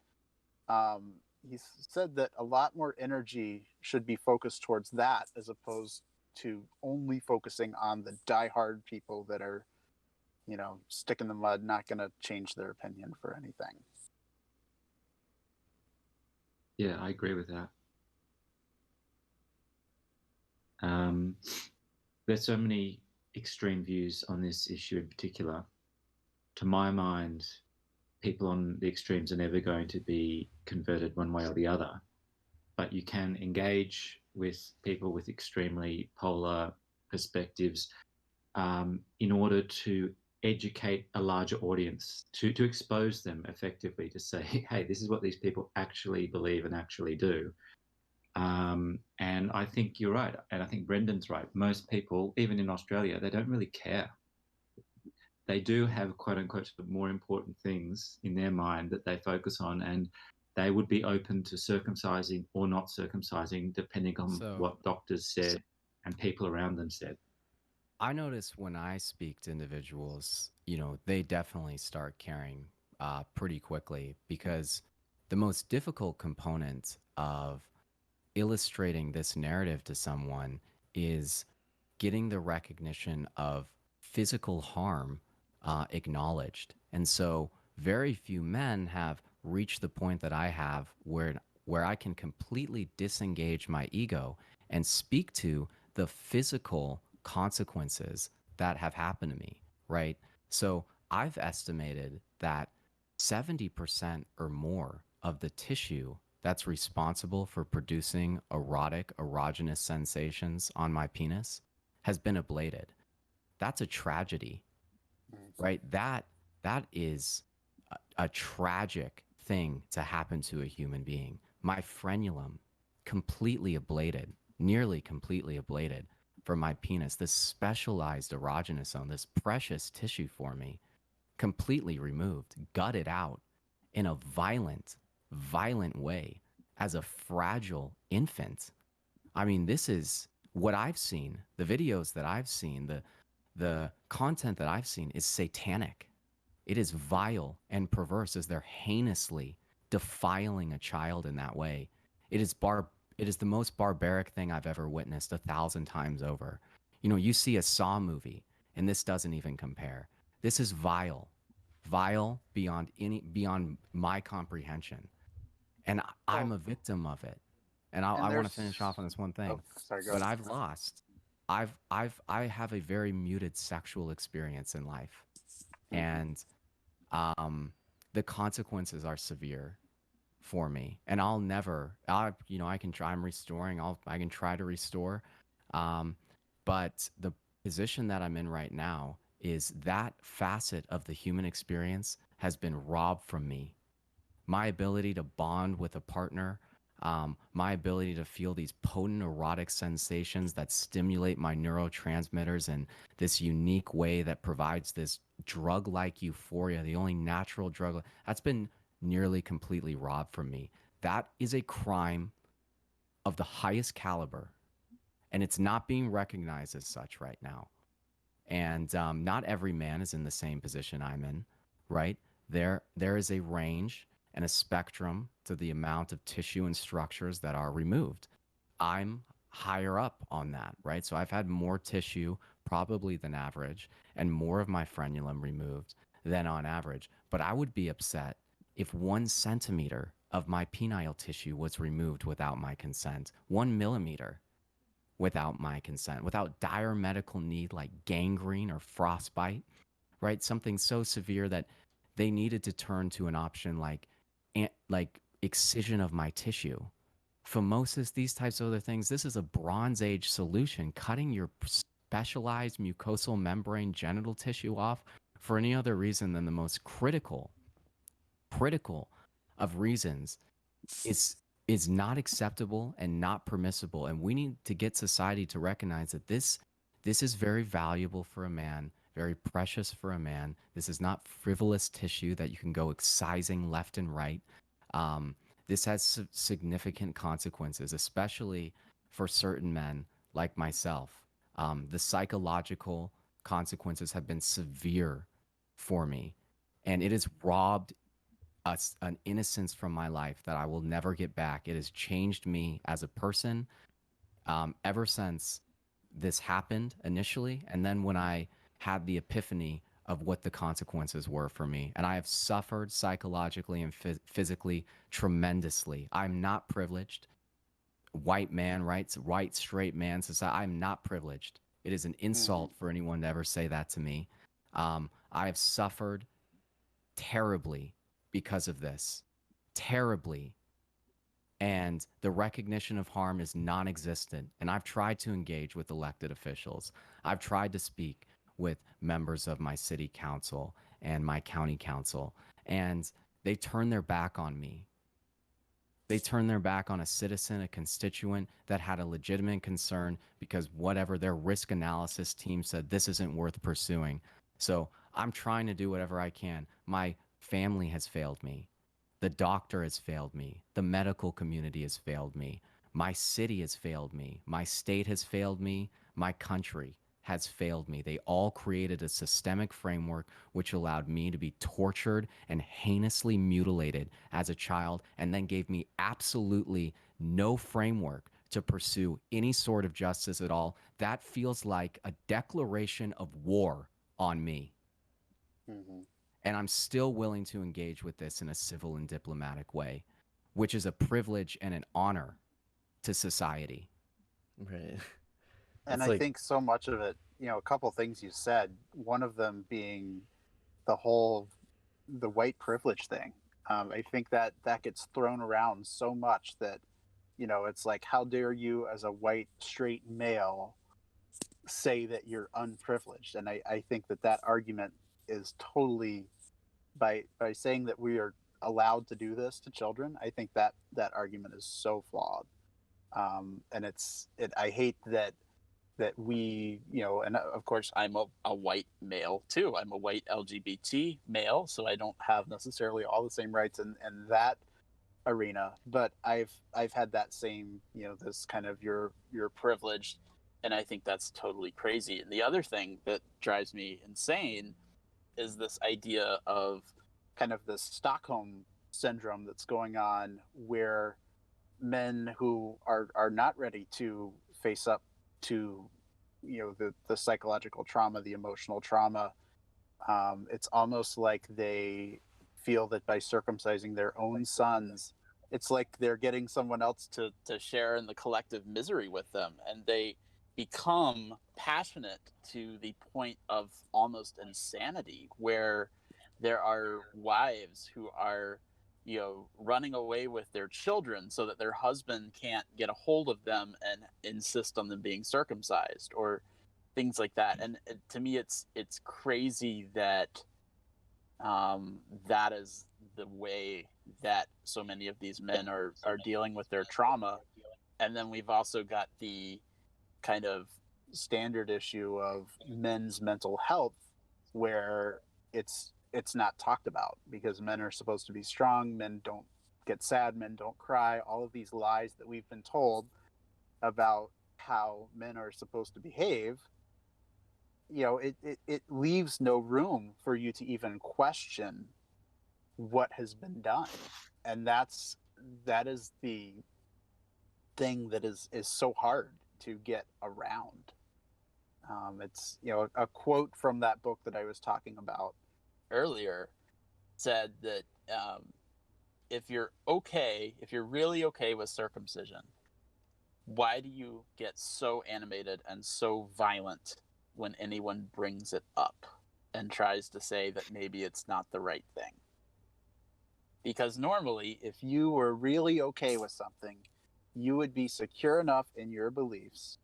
He said that a lot more energy should be focused towards that, as opposed to only focusing on the diehard people that are, stick in the mud, not going to change their opinion for anything. Yeah, I agree with that. There's so many extreme views on this issue in particular. To my mind, people on the extremes are never going to be converted one way or the other. But you can engage with people with extremely polar perspectives in order to educate a larger audience, to expose them effectively, to say, hey, this is what these people actually believe and actually do. And I think you're right. And I think Brendan's right. Most people, even in Australia, they don't really care. They do have, quote unquote, more important things in their mind that they focus on, and they would be open to circumcising or not circumcising, depending on what doctors said and people around them said. I notice when I speak to individuals, they definitely start caring pretty quickly, because the most difficult component of illustrating this narrative to someone is getting the recognition of physical harm acknowledged. And so very few men have reached the point that I have where I can completely disengage my ego and speak to the physical consequences that have happened to me, right? So I've estimated that 70% or more of the tissue that's responsible for producing erogenous sensations on my penis has been ablated. That's a tragedy, right? That is a tragic thing to happen to a human being. My frenulum completely ablated, nearly completely ablated from my penis. This specialized erogenous zone, this precious tissue for me, completely removed, gutted out in a violent way as a fragile infant. I mean, this is what I've seen. The videos that I've seen, the content that I've seen is satanic. It is vile and perverse as they're heinously defiling a child in that way. It is the most barbaric thing I've ever witnessed 1,000 times over. You see a Saw movie, and this doesn't even compare. This is vile beyond my comprehension, and I'm a victim of it. And I want to finish off on this one thing. Oh, sorry, go But ahead. I've lost I have a very muted sexual experience in life, and the consequences are severe for me, and I'll never, I can try. I'm restoring. I can try to restore, but the position that I'm in right now is that facet of the human experience has been robbed from me. My ability to bond with a partner, my ability to feel these potent erotic sensations that stimulate my neurotransmitters in this unique way that provides this drug-like euphoria, the only natural drug, that's been nearly completely robbed from me. That is a crime of the highest caliber, and it's not being recognized as such right now. And not every man is in the same position I'm in, right? There is a range and a spectrum to the amount of tissue and structures that are removed. I'm higher up on that, right? So I've had more tissue probably than average and more of my frenulum removed than on average. But I would be upset if 1 centimeter of my penile tissue was removed without my consent, 1 millimeter without my consent, without dire medical need like gangrene or frostbite, right? Something so severe that they needed to turn to an option like excision of my tissue. Phimosis, these types of other things, this is a Bronze Age solution. Cutting your specialized mucosal membrane genital tissue off for any other reason than the most critical of reasons is not acceptable and not permissible. And we need to get society to recognize that this is very valuable for a man, very precious for a man. This is not frivolous tissue that you can go excising left and right. This has significant consequences, especially for certain men like myself. The psychological consequences have been severe for me, and it has robbed an innocence from my life that I will never get back. It has changed me as a person ever since this happened initially, and then when I had the epiphany of what the consequences were for me. And I have suffered psychologically and physically tremendously. I'm not privileged. White man, right? White, straight man society. I'm not privileged. It is an insult for anyone to ever say that to me. I have suffered terribly because of this. Terribly. And the recognition of harm is non-existent. And I've tried to engage with elected officials. I've tried to speak with members of my city council and my county council, and they turn their back on me. They turn their back on a citizen, a constituent that had a legitimate concern because whatever their risk analysis team said, this isn't worth pursuing. So I'm trying to do whatever I can. My family has failed me. The doctor has failed me. The medical community has failed me. My city has failed me. My state has failed me. My country has failed me. They all created a systemic framework which allowed me to be tortured and heinously mutilated as a child, and then gave me absolutely no framework to pursue any sort of justice at all. That feels like a declaration of war on me. And I'm still willing to engage with this in a civil and diplomatic way, which is a privilege and an honor to society. Right. And I think so much of it, a couple things you said, one of them being the white privilege thing. I think that gets thrown around so much that, it's like, how dare you as a white straight male say that you're unprivileged? And I think that argument is totally, by saying that we are allowed to do this to children, I think that argument is so flawed. And I hate that we, and of course I'm a white male too. I'm a white LGBT male, so I don't have necessarily all the same rights in that arena. But I've had that same, this kind of you're privileged, and I think that's totally crazy. And the other thing that drives me insane is this idea of kind of the Stockholm syndrome that's going on, where men who are not ready to face up to the psychological trauma, the emotional trauma, it's almost like they feel that by circumcising their own sons, it's like they're getting someone else to share in the collective misery with them. And they become passionate to the point of almost insanity, where there are wives who are, running away with their children so that their husband can't get a hold of them and insist on them being circumcised, or things like that. And to me, it's crazy that that is the way that so many of these men are dealing with their trauma. And then we've also got the kind of standard issue of men's mental health, where it's not talked about, because men are supposed to be strong, men don't get sad, men don't cry, all of these lies that we've been told about how men are supposed to behave. It leaves no room for you to even question what has been done. And that is the thing that is so hard to get around. It's, a quote from that book that I was talking about earlier said that if you're really okay with circumcision, why do you get so animated and so violent when anyone brings it up and tries to say that maybe it's not the right thing? Because normally, if you were really okay with something, you would be secure enough in your beliefs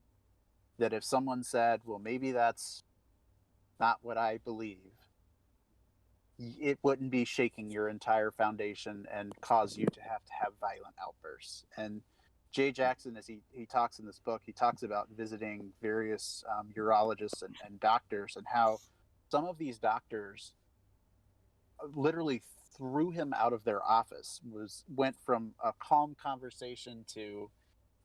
that if someone said, well, maybe that's not what I believe, it wouldn't be shaking your entire foundation and cause you to have violent outbursts. And Jay Jackson, as he talks in this book, he talks about visiting various urologists and doctors, and how some of these doctors literally threw him out of their office. Went from a calm conversation to,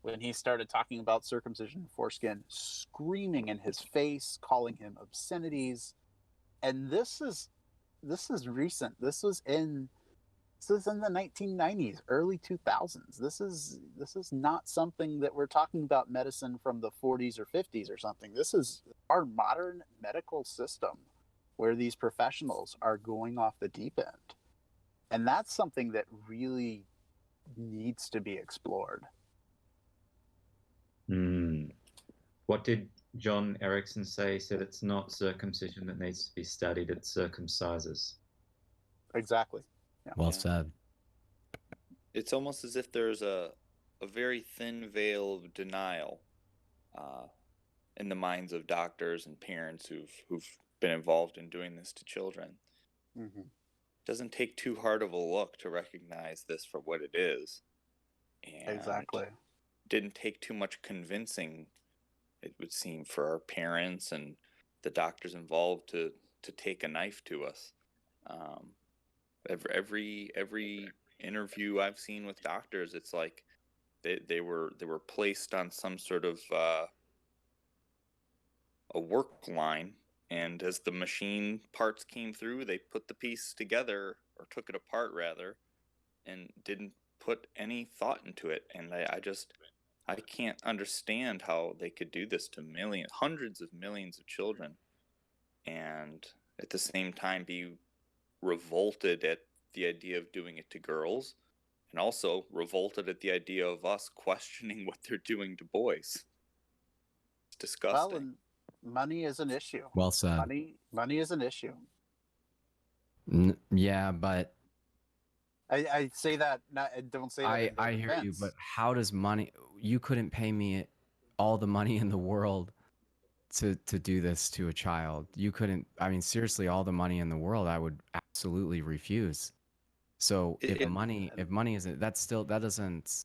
when he started talking about circumcision foreskin, screaming in his face, calling him obscenities. And this is recent. This was in the 1990s, early 2000s. This is not something that we're talking about medicine from the 40s or 50s or something. This is our modern medical system, where these professionals are going off the deep end. And that's something that really needs to be explored. What did John Erickson say? He said it's not circumcision that needs to be studied, it's circumcisers. Exactly. Yeah. Well said. It's almost as if there's a very thin veil of denial in the minds of doctors and parents who've been involved in doing this to children. Mm-hmm. It doesn't take too hard of a look to recognize this for what it is. And exactly. Didn't take too much convincing, it would seem, for our parents and the doctors involved to take a knife to us. Every interview I've seen with doctors, it's like they were placed on some sort of a work line, and as the machine parts came through, they put the piece together, or took it apart rather, and didn't put any thought into it. And I can't understand how they could do this to hundreds of millions of children, and at the same time be revolted at the idea of doing it to girls, and also revolted at the idea of us questioning what they're doing to boys. It's disgusting. Well, and money is an issue. Well said. Money is an issue. Yeah, but I say that, don't say that. I hear you, but how does money? You couldn't pay me all the money in the world to do this to a child. You couldn't. I mean, seriously, all the money in the world, I would absolutely refuse. So if money isn't, that doesn't.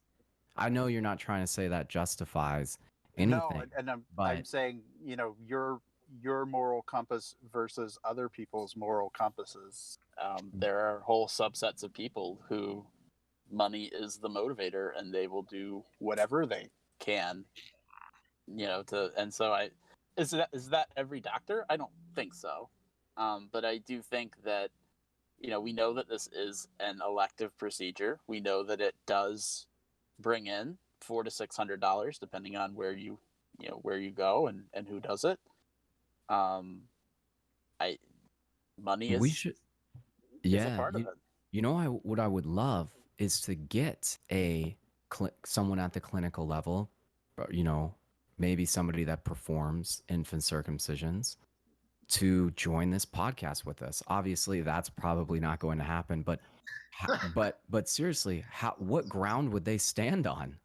I know you're not trying to say that justifies anything. No, and I'm saying, your moral compass versus other people's moral compasses. There are whole subsets of people who money is the motivator, and they will do whatever they can, and so is that every doctor? I don't think so. But I do think that, we know that this is an elective procedure. We know that it does bring in $400 to $600, depending on where you go and who does it. Money is a part of it. What I would love is to get someone at the clinical level, maybe somebody that performs infant circumcisions to join this podcast with us. Obviously, that's probably not going to happen, but seriously, what ground would they stand on?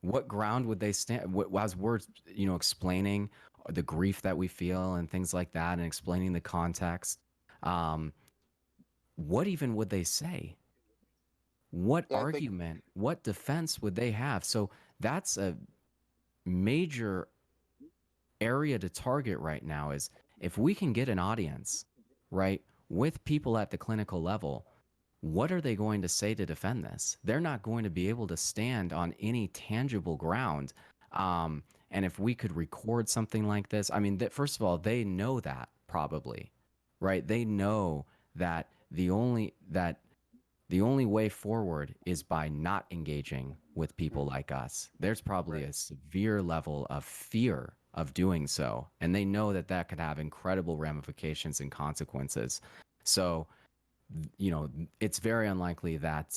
What ground would they stand as we're, explaining the grief that we feel and things like that, and explaining the context? What even would they say? What argument, what defense would they have? So that's a major area to target right now, is if we can get an audience, right, with people at the clinical level, what are they going to say to defend this? They're not going to be able to stand on any tangible ground. And if we could record something like this, I mean, first of all, they know that probably, right? They know that the only way forward is by not engaging with people like us. There's probably a severe level of fear of doing so, and they know that that could have incredible ramifications and consequences. So, it's very unlikely that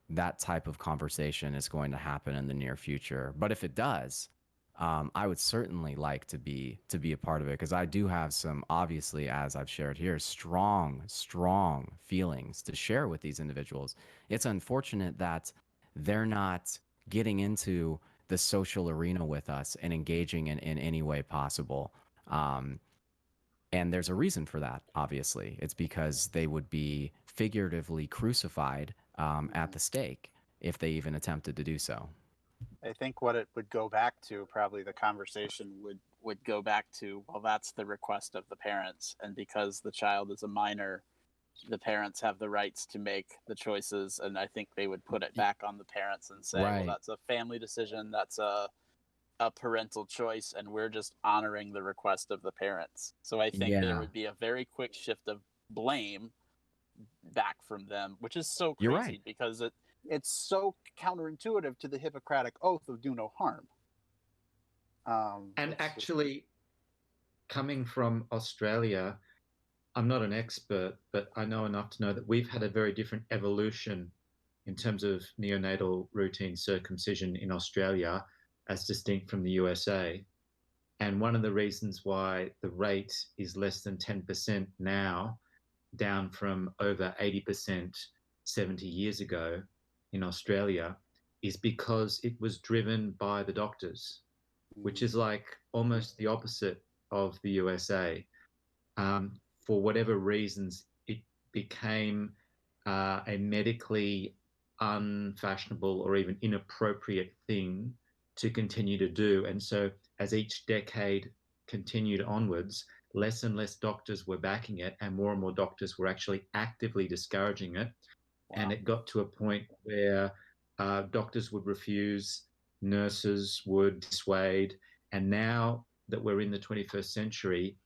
that type of conversation is going to happen in the near future. But if it does, I would certainly like to be a part of it, because I do have some, obviously, as I've shared here, strong feelings to share with these individuals. It's unfortunate that they're not getting into the social arena with us and engaging in any way possible. And there's a reason for that, obviously. It's because they would be figuratively crucified at the stake if they even attempted to do so. I think what it would go back to, probably the conversation would go back to, well, that's the request of the parents. And because the child is a minor, the parents have the rights to make the choices. And I think they would put it back on the parents and say, well, that's a family decision. That's a parental choice, and we're just honoring the request of the parents. So I think there would be a very quick shift of blame back from them, which is so crazy, because it's so counterintuitive to the Hippocratic Oath of do no harm. And actually, coming from Australia, I'm not an expert, but I know enough to know that we've had a very different evolution in terms of neonatal routine circumcision in Australia as distinct from the USA. And one of the reasons why the rate is less than 10% now, down from over 80% 70 years ago in Australia, is because it was driven by the doctors, which is like almost the opposite of the USA. For whatever reasons, it became a medically unfashionable or even inappropriate thing to continue to do. And so as each decade continued onwards, less and less doctors were backing it, and more doctors were actually actively discouraging it. Wow. And it got to a point where doctors would refuse, nurses would dissuade. And now that we're in the 21st century,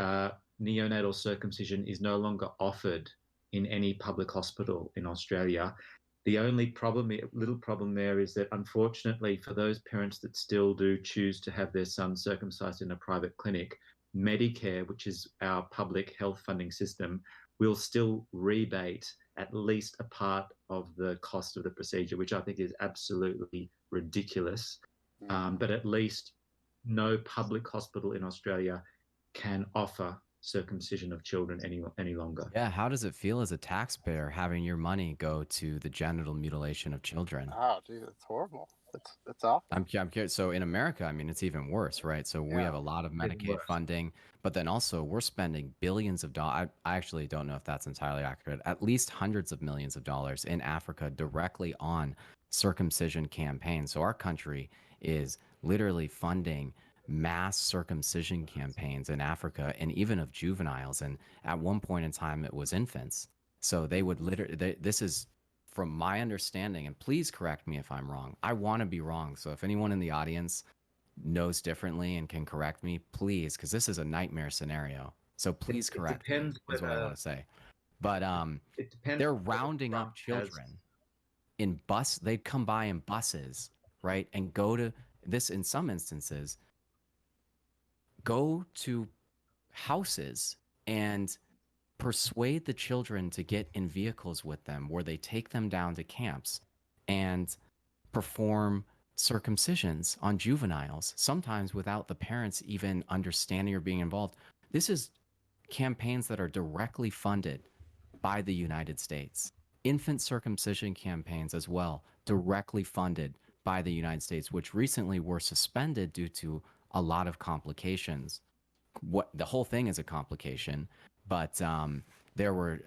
neonatal circumcision is no longer offered in any public hospital in Australia. The only little problem there is that, unfortunately, for those parents that still do choose to have their son circumcised in a private clinic, Medicare, which is our public health funding system, will still rebate at least a part of the cost of the procedure, which I think is absolutely ridiculous. But at least no public hospital in Australia can offer circumcision of children any longer. Yeah, how does it feel as a taxpayer having your money go to the genital mutilation of children? Oh, dude, it's horrible. It's awful. I'm curious. So in America, I mean, it's even worse, right? So we have a lot of Medicaid funding, but then also we're spending billions of dollars. I actually don't know if that's entirely accurate. At least hundreds of millions of dollars in Africa directly on circumcision campaigns. So our country is literally funding mass circumcision campaigns in Africa, and even of juveniles. And at one point in time, it was infants. So they would literally, this is from my understanding, and please correct me if I'm wrong. I want to be wrong. So if anyone in the audience knows differently and can correct me, please, because this is a nightmare scenario. So please correct me, is what I want to say. But they're rounding up children in they'd come by in buses, right? And go to this, in some instances, go to houses and persuade the children to get in vehicles with them, where they take them down to camps and perform circumcisions on juveniles, sometimes without the parents even understanding or being involved. This is campaigns that are directly funded by the United States. Infant circumcision campaigns as well, directly funded by the United States, which recently were suspended due to a lot of complications. What the whole thing is a complication, but there were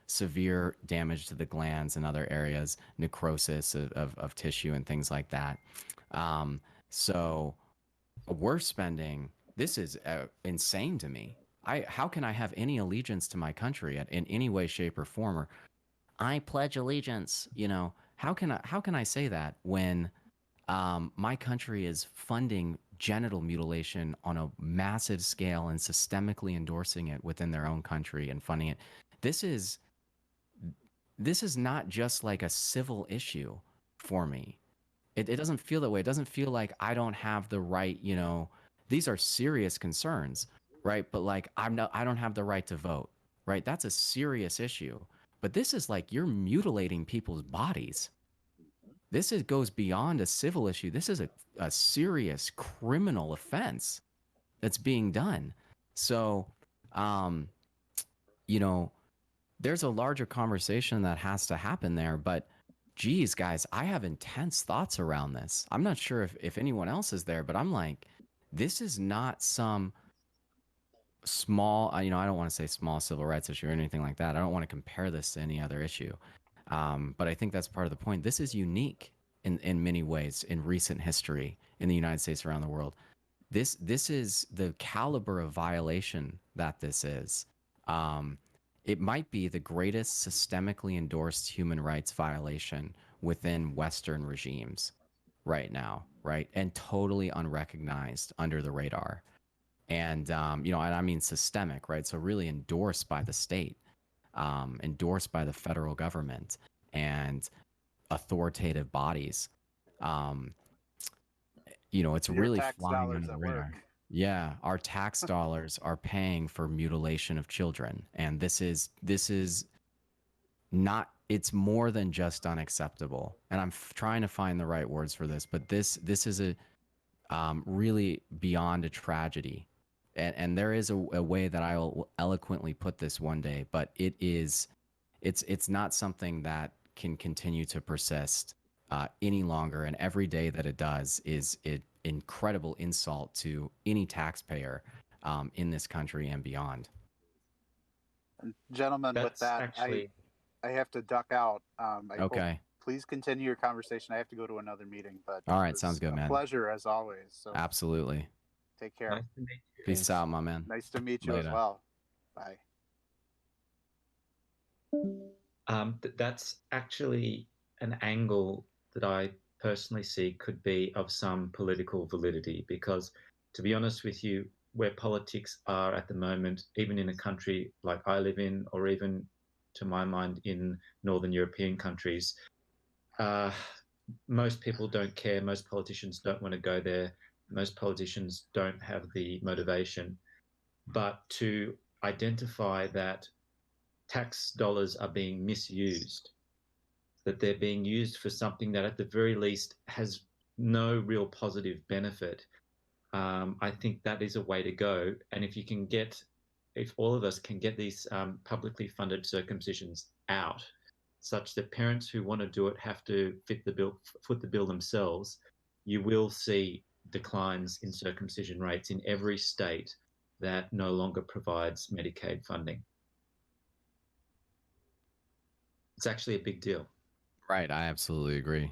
severe damage to the glands and other areas, necrosis of tissue and things like that. So we're spending. This is insane to me. How can I have any allegiance to my country in any way, shape, or form? Or I pledge allegiance. How can I say that when my country is funding genital mutilation on a massive scale and systemically endorsing it within their own country and funding it? This is not just like a civil issue for me. It doesn't feel that way. It doesn't feel like I don't have the right. These are serious concerns. Right. But like, I don't have the right to vote. Right. That's a serious issue. But this is like you're mutilating people's bodies. This goes beyond a civil issue. This is a serious criminal offense that's being done. So, there's a larger conversation that has to happen there. But geez, guys, I have intense thoughts around this. I'm not sure if anyone else is there, but I'm like, this is not some small, I don't want to say small civil rights issue or anything like that. I don't want to compare this to any other issue. But I think that's part of the point. This is unique in many ways in recent history in the United States, around the world. This is the caliber of violation that this is. It might be the greatest systemically endorsed human rights violation within Western regimes right now, right? And totally unrecognized, under the radar. And, and I mean systemic, right? So really endorsed by the state, endorsed by the federal government and authoritative bodies. It's really flying under the radar. Yeah, our tax dollars are paying for mutilation of children. And this is not, it's more than just unacceptable. And I'm trying to find the right words for this, but this is a really beyond a tragedy. And there is a way that I will eloquently put this one day, but it's not something that can continue to persist any longer. And every day that it does is an incredible insult to any taxpayer in this country and beyond. Gentlemen, with that, actually... I have to duck out. Okay. Please continue your conversation. I have to go to another meeting. But all right, sounds good, man. Pleasure as always. So absolutely. Take care. Nice to meet you. Peace out, my man. Nice to meet you as well. Bye. That's actually an angle that I personally see could be of some political validity, because, to be honest with you, where politics are at the moment, even in a country like I live in, or even, to my mind, in Northern European countries, most people don't care. Most politicians don't want to go there. Most politicians don't have the motivation. But to identify that tax dollars are being misused, that they're being used for something that at the very least has no real positive benefit, I think that is a way to go. And if all of us can get these publicly funded circumcisions out, such that parents who want to do it have to foot the bill themselves, you will see declines in circumcision rates in every state that no longer provides Medicaid funding. It's actually a big deal. Right, I absolutely agree.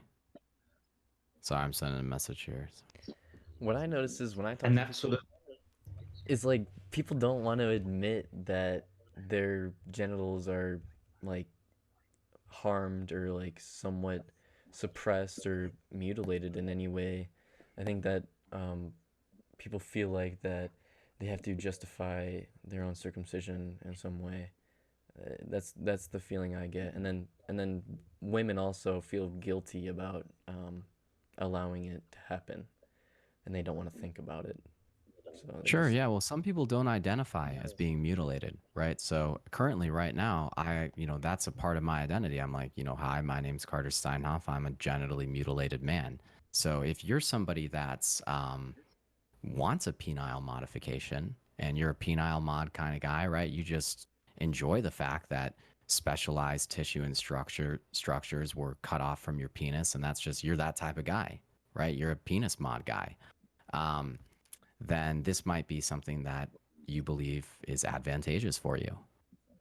Sorry, I'm sending a message here. What I notice is when I talk to people, it's like people don't want to admit that their genitals are like harmed or like somewhat suppressed or mutilated in any way. I think that people feel like that they have to justify their own circumcision in some way. That's the feeling I get, and then women also feel guilty about allowing it to happen, and they don't want to think about it. So sure, yeah. Well, some people don't identify as being mutilated, right? So currently, right now, that's a part of my identity. I'm like, hi, my name's Carter Steinhoff. I'm a genitally mutilated man. So if you're somebody that's wants a penile modification and you're a penile mod kind of guy, right? You just enjoy the fact that specialized tissue and structures were cut off from your penis, and that's just, you're that type of guy, right? You're a penis mod guy. Then this might be something that you believe is advantageous for you.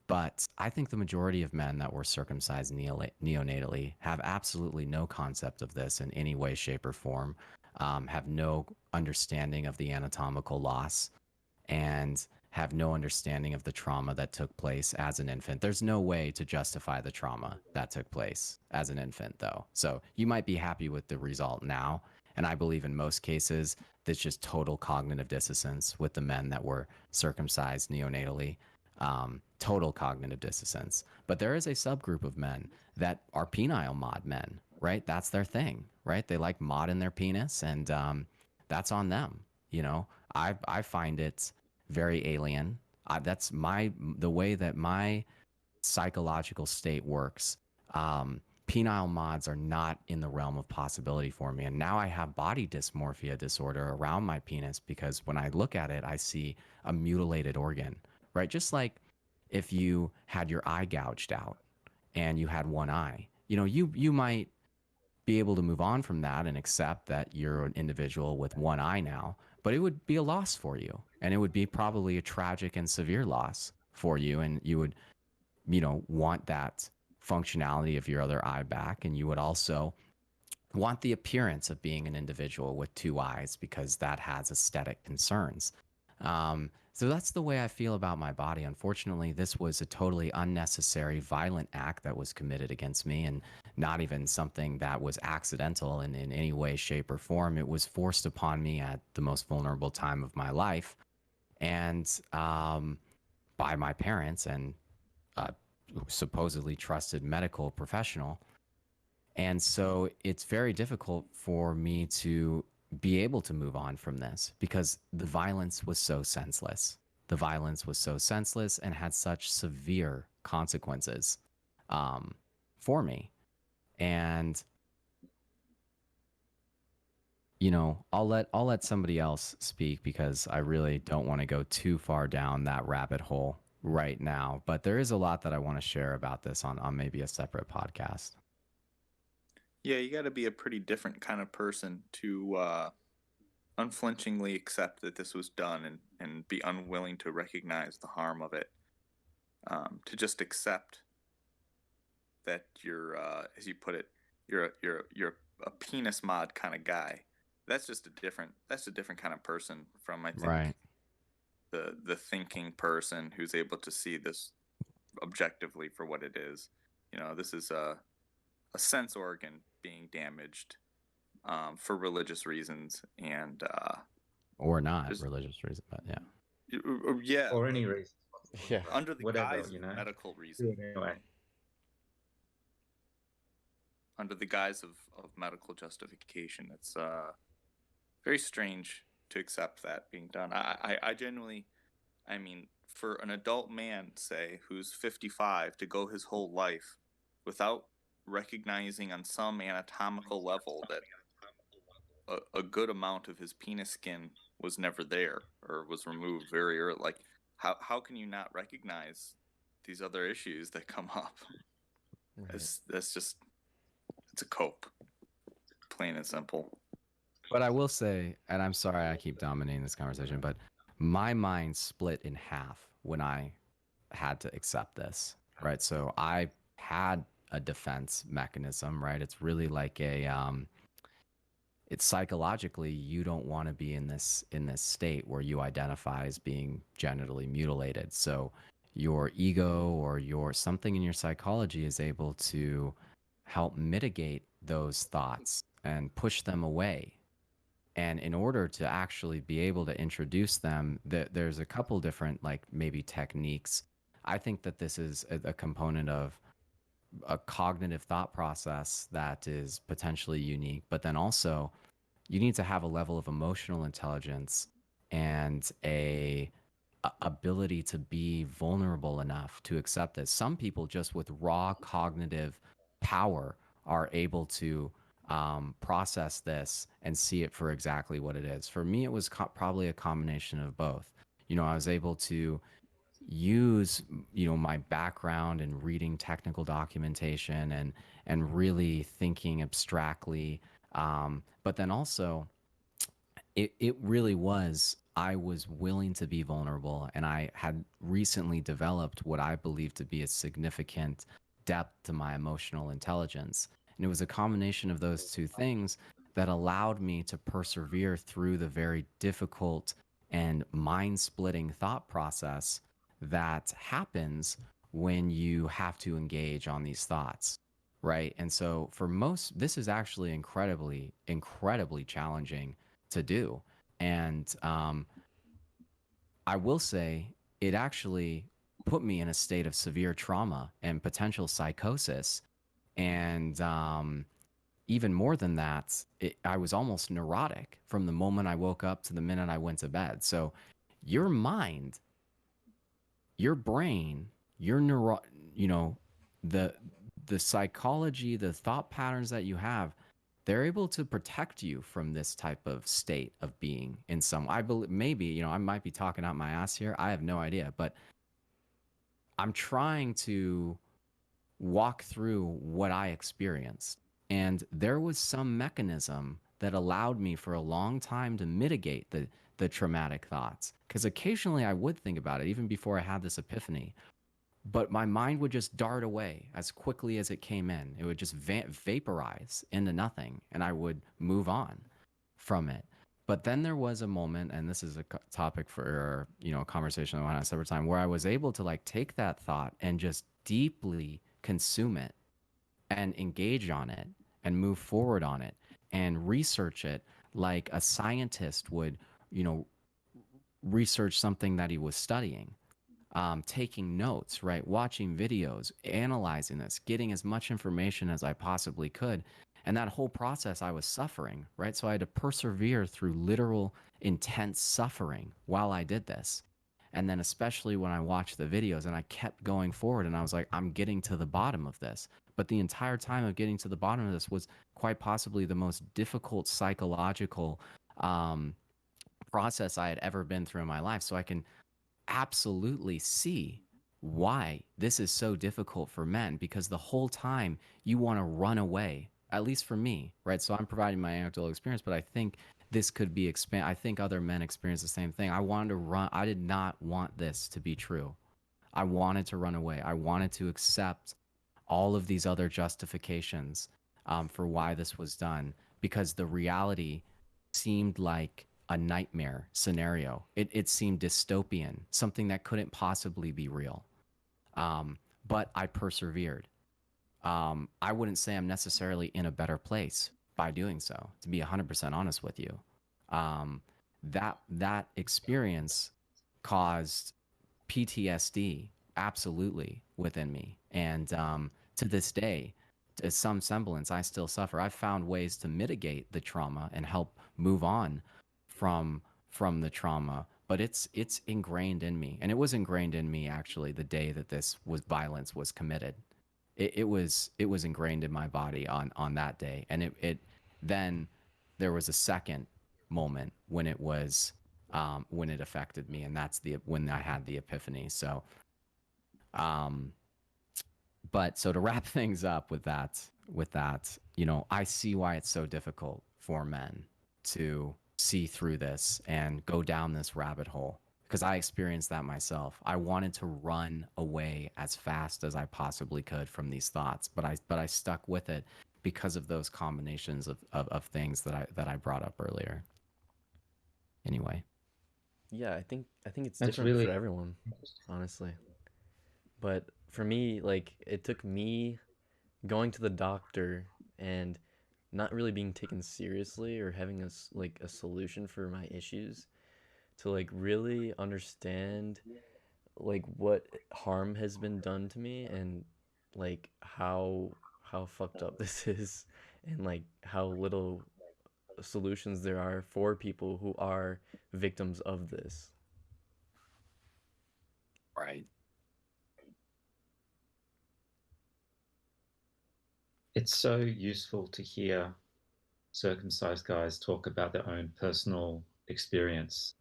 But I think the majority of men that were circumcised neonatally have absolutely no concept of this in any way, shape, or form, have no understanding of the anatomical loss, and have no understanding of the trauma that took place as an infant. There's no way to justify the trauma that took place as an infant, though. So you might be happy with the result now. And I believe in most cases, there's just total cognitive dissonance with the men that were circumcised neonatally. Total cognitive dissonance. But there is a subgroup of men that are penile mod men, right? That's their thing, right? They like modding their penis, and that's on them. You know, I find it very alien. That's the way that my psychological state works. Penile mods are not in the realm of possibility for me. And now I have body dysmorphia disorder around my penis because when I look at it, I see a mutilated organ, right? Just like if you had your eye gouged out and you had one eye, you know, you might be able to move on from that and accept that you're an individual with one eye now, but it would be a loss for you. And it would be probably a tragic and severe loss for you. And you would, you know, want that functionality of your other eye back. And you would also want the appearance of being an individual with two eyes because that has aesthetic concerns. So that's the way I feel about my body. Unfortunately, this was a totally unnecessary, violent act that was committed against me, and not even something that was accidental in any way, shape, or form. It was forced upon me at the most vulnerable time of my life, and by my parents and supposedly trusted medical professional. And so it's very difficult for me to be able to move on from this because the violence was so senseless. The violence was so senseless and had such severe consequences for me. And you know, I'll let somebody else speak because I really don't want to go too far down that rabbit hole right now. But there is a lot that I want to share about this on maybe a separate podcast. Yeah, you got to be a pretty different kind of person to unflinchingly accept that this was done and be unwilling to recognize the harm of it. To just accept that you're, as you put it, you're a penis mod kind of guy. That's a different kind of person from, I think, right, the thinking person who's able to see this objectively for what it is. You know, this is a sense organ being damaged for religious reasons, and or not religious reason, but yeah, or any reason. Yeah. Under the Whatever, guise you know. of medical reason. Anyway. Under the guise of medical justification, it's very strange to accept that being done. I genuinely, I mean, for an adult man, say, who's 55, to go his whole life without recognizing on some anatomical level that a good amount of his penis skin was never there or was removed very early. Like, how can you not recognize these other issues that come up? Right. That's just, it's a cope, plain and simple. But I will say, and I'm sorry I keep dominating this conversation, but my mind split in half when I had to accept this, right? So I had a defense mechanism, right? It's really like it's psychologically, you don't want to be in this state where you identify as being genitally mutilated. So your ego or your something in your psychology is able to help mitigate those thoughts and push them away. And in order to actually be able to introduce them, there's a couple different, like, maybe techniques. I think that this is a component of a cognitive thought process that is potentially unique, but then also you need to have a level of emotional intelligence and a ability to be vulnerable enough to accept this. Some people just with raw cognitive power are able to process this and see it for exactly what it is. For me, it was probably a combination of both. You know, I was able to use, you know, my background in reading technical documentation and really thinking abstractly, but then also it really was, I was willing to be vulnerable, and I had recently developed what I believe to be a significant depth to my emotional intelligence. And it was a combination of those two things that allowed me to persevere through the very difficult and mind-splitting thought process that happens when you have to engage on these thoughts, right? And so for most, this is actually incredibly challenging to do. And I will say it actually put me in a state of severe trauma and potential psychosis. And even more than that, I was almost neurotic from the moment I woke up to the minute I went to bed. So your mind, your brain, your you know, the the psychology, the thought patterns that you have, they're able to protect you from this type of state of being in some. I believe, maybe, you know, I might be talking out my ass here. I have no idea, but I'm trying to walk through what I experienced. And there was some mechanism that allowed me for a long time to mitigate the traumatic thoughts. Because occasionally I would think about it, even before I had this epiphany. But my mind would just dart away as quickly as it came in. It would just vaporize into nothing, and I would move on from it. But then there was a moment, and this is a topic for, you know, a conversation I want to have several times, where I was able to like take that thought and just deeply consume it and engage on it and move forward on it and research it like a scientist would, you know, research something that he was studying. Taking notes, right? Watching videos, analyzing this, getting as much information as I possibly could. And that whole process, I was suffering, right? So I had to persevere through literal, intense suffering while I did this. And then, especially when I watched the videos and I kept going forward, and I was like, I'm getting to the bottom of this. But the entire time of getting to the bottom of this was quite possibly the most difficult psychological process I had ever been through in my life. So I can absolutely see why this is so difficult for men, because the whole time you want to run away, at least for me, right? So I'm providing my anecdotal experience, but I think this could be I think other men experience the same thing. I wanted to run. I did not want this to be true. I wanted to run away. I wanted to accept all of these other justifications for why this was done, because the reality seemed like a nightmare scenario. It seemed dystopian, something that couldn't possibly be real. But I persevered. I wouldn't say I'm necessarily in a better place by doing so, to be 100% honest with you. That experience caused PTSD absolutely within me. And to this day, to some semblance, I still suffer. I've found ways to mitigate the trauma and help move on from the trauma, but it's ingrained in me. And it was ingrained in me actually the day that this was violence was committed. It was ingrained in my body on that day. And it then there was a second moment when it was when it affected me, and that's when I had the epiphany. So but so to wrap things up with that, you know, I see why it's so difficult for men to see through this and go down this rabbit hole, because I experienced that myself. I wanted to run away as fast as I possibly could from these thoughts, but I stuck with it because of those combinations of things that I brought up earlier. Anyway. Yeah, I think it's That's different for really everyone, honestly. But for me, like, it took me going to the doctor and not really being taken seriously or having like a solution for my issues to like really understand like what harm has been done to me, and like how fucked up this is, and like how little solutions there are for people who are victims of this. Right. it's so useful to hear circumcised guys talk about their own personal experience,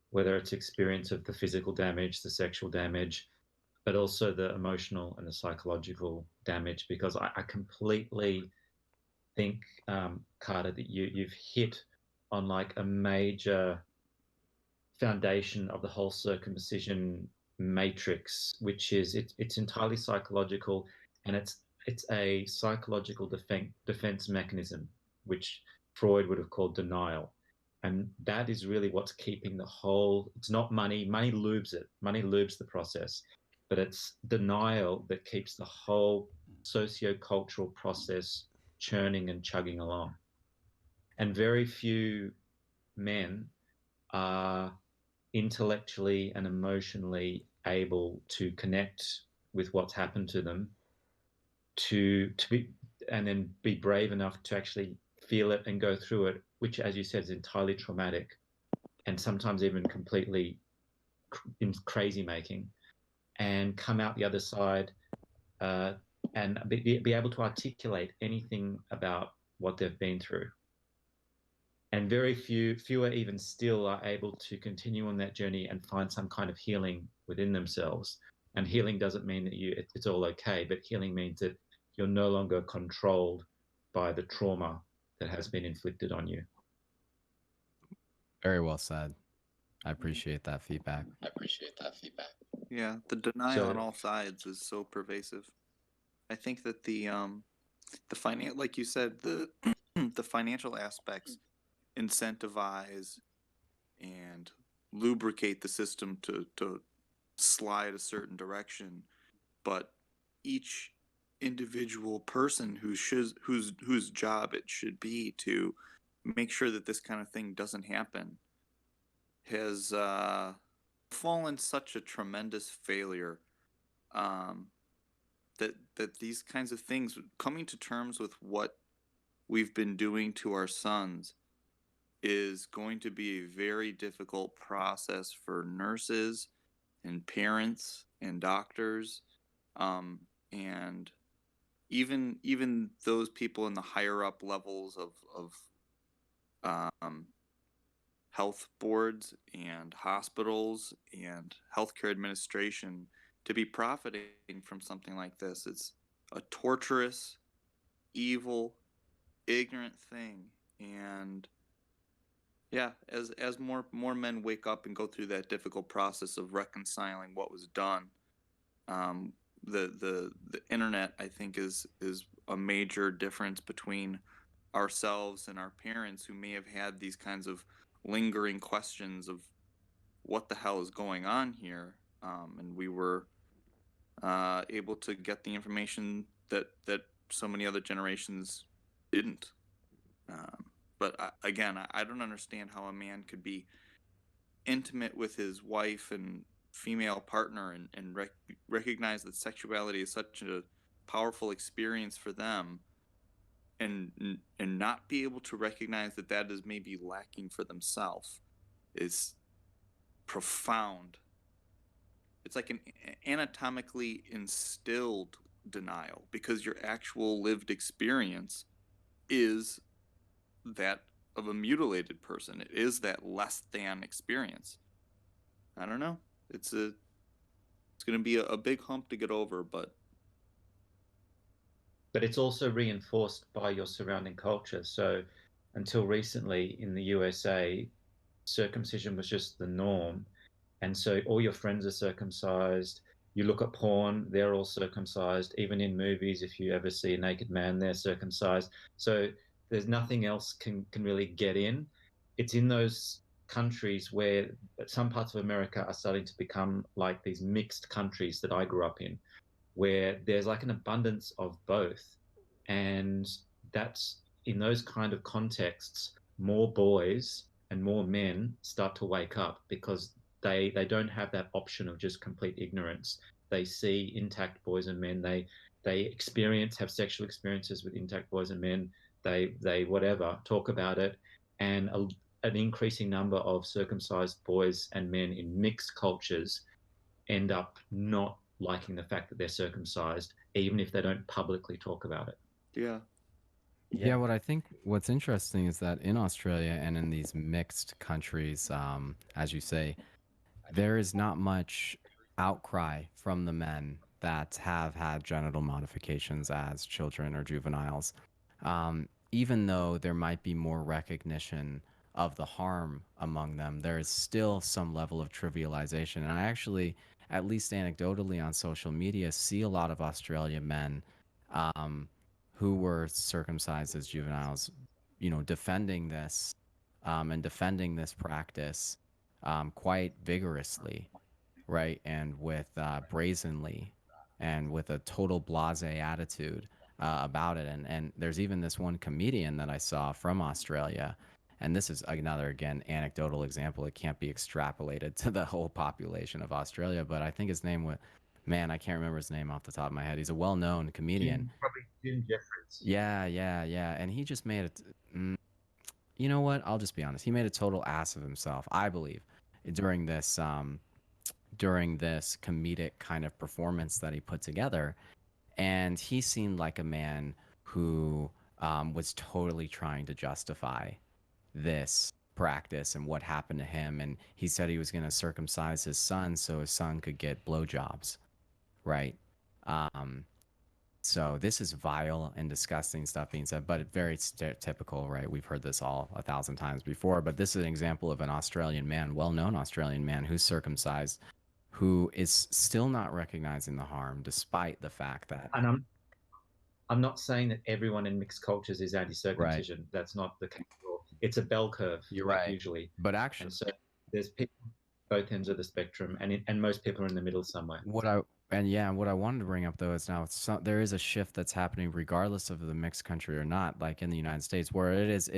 whether it's experience of the physical damage, the sexual damage, but also the emotional and the psychological damage, because I completely think, Carter, that you've hit on like a major foundation of the whole circumcision matrix, which is it's entirely psychological, and it's a psychological defense mechanism, which Freud would have called denial. And that is really what's keeping the whole, it's not money, money lubes it, money lubes the process, but it's denial that keeps the whole socio-cultural process churning and chugging along. And very few men are intellectually and emotionally able to connect with what's happened to them, to be, and then be brave enough to actually feel it and go through it, which, as you said, is entirely traumatic and sometimes even completely crazy making, and come out the other side, and be able to articulate anything about what they've been through. And very fewer even still are able to continue on that journey and find some kind of healing within themselves. And healing doesn't mean that it's all okay, but healing means that you're no longer controlled by the trauma that has been inflicted on you. Very well said. I appreciate that feedback. Yeah, the denial on all sides is so pervasive. I think that the like you said, the the financial aspects incentivize and lubricate the system to slide a certain direction, but each individual person whose job it should be to make sure that this kind of thing doesn't happen has fallen such a tremendous failure, that these kinds of things, coming to terms with what we've been doing to our sons, is going to be a very difficult process for nurses and parents and doctors, and even those people in the higher up levels of health boards and hospitals and healthcare administration, to be profiting from something like this. It's a torturous, evil, ignorant thing. And yeah, as more men wake up and go through that difficult process of reconciling what was done, the internet, I think, is a major difference between ourselves and our parents, who may have had these kinds of lingering questions of what the hell is going on here, and we were able to get the information that so many other generations didn't. But again, I don't understand how a man could be intimate with his wife and female partner and recognize that sexuality is such a powerful experience for them, and not be able to recognize that that is maybe lacking for themselves, is profound. It's like an anatomically instilled denial, because your actual lived experience is that of a mutilated person. It is that less than experience. I don't know. It's going to be a big hump to get over, but it's also reinforced by your surrounding culture. So until recently in the USA, circumcision was just the norm. And so all your friends are circumcised. You look at porn, they're all circumcised. Even in movies, if you ever see a naked man, they're circumcised. So there's nothing else can really get in. It's in those countries where some parts of America are starting to become like these mixed countries that I grew up in, where there's like an abundance of both. And that's in those kind of contexts, more boys and more men start to wake up, because they don't have that option of just complete ignorance. They see intact boys and men. They have sexual experiences with intact boys and men. They whatever, talk about it. And an increasing number of circumcised boys and men in mixed cultures end up not liking the fact that they're circumcised, even if they don't publicly talk about it. yeah. Yeah, what I think what's interesting is that in Australia and in these mixed countries, as you say, there is not much outcry from the men that have had genital modifications as children or juveniles, even though there might be more recognition of the harm among them. There is still some level of trivialization, and I actually, at least anecdotally on social media, see a lot of Australian men um, who were circumcised as juveniles, defending this and defending this practice quite vigorously, right? And with brazenly and with a total blase attitude about it. And there's even this one comedian that I saw from Australia. And this is another, again, anecdotal example. It can't be extrapolated to the whole population of Australia, but I think his name was, man, I can't remember his name off the top of my head. He's a well known comedian. Probably Jim Jeffries. Yeah. And he just made it. You know what? I'll just be honest. He made a total ass of himself, I believe, during this comedic kind of performance that he put together. And he seemed like a man who was totally trying to justify this practice and what happened to him. And he said he was going to circumcise his son so his son could get blowjobs, right? So this is vile and disgusting stuff being said, but very typical, right? We've heard this all 1,000 times before, but this is an example of an Australian man, well-known Australian man who's circumcised, who is still not recognizing the harm, despite the fact that. And I'm not saying that everyone in mixed cultures is anti-circumcision. Right. That's not the case. It's a bell curve. You're right. Usually, but actually, and so there's people both ends of the spectrum, and most people are in the middle somewhere. What I wanted to bring up though is now there is a shift that's happening regardless of the mixed country or not, like in the United States, where it is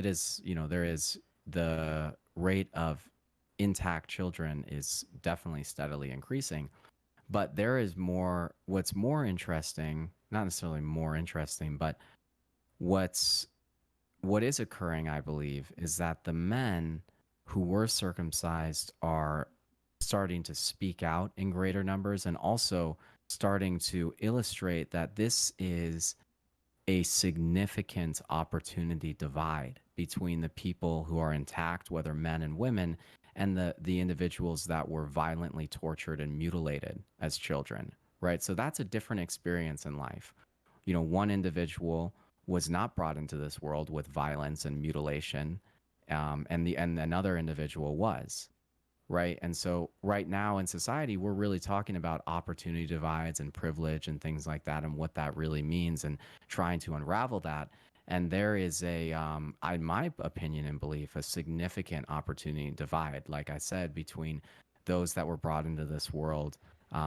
there is the rate of intact children is definitely steadily increasing, but there is more. What's more interesting, not necessarily more interesting, but what is occurring, I believe, is that the men who were circumcised are starting to speak out in greater numbers and also starting to illustrate that this is a significant opportunity divide between the people who are intact, whether men and women, and the individuals that were violently tortured and mutilated as children, right? So that's a different experience in life. One individual was not brought into this world with violence and mutilation, and another individual was. Right. And so right now in society, we're really talking about opportunity divides and privilege and things like that and what that really means and trying to unravel that. And there is in my opinion and belief, a significant opportunity divide, like I said, between those that were brought into this world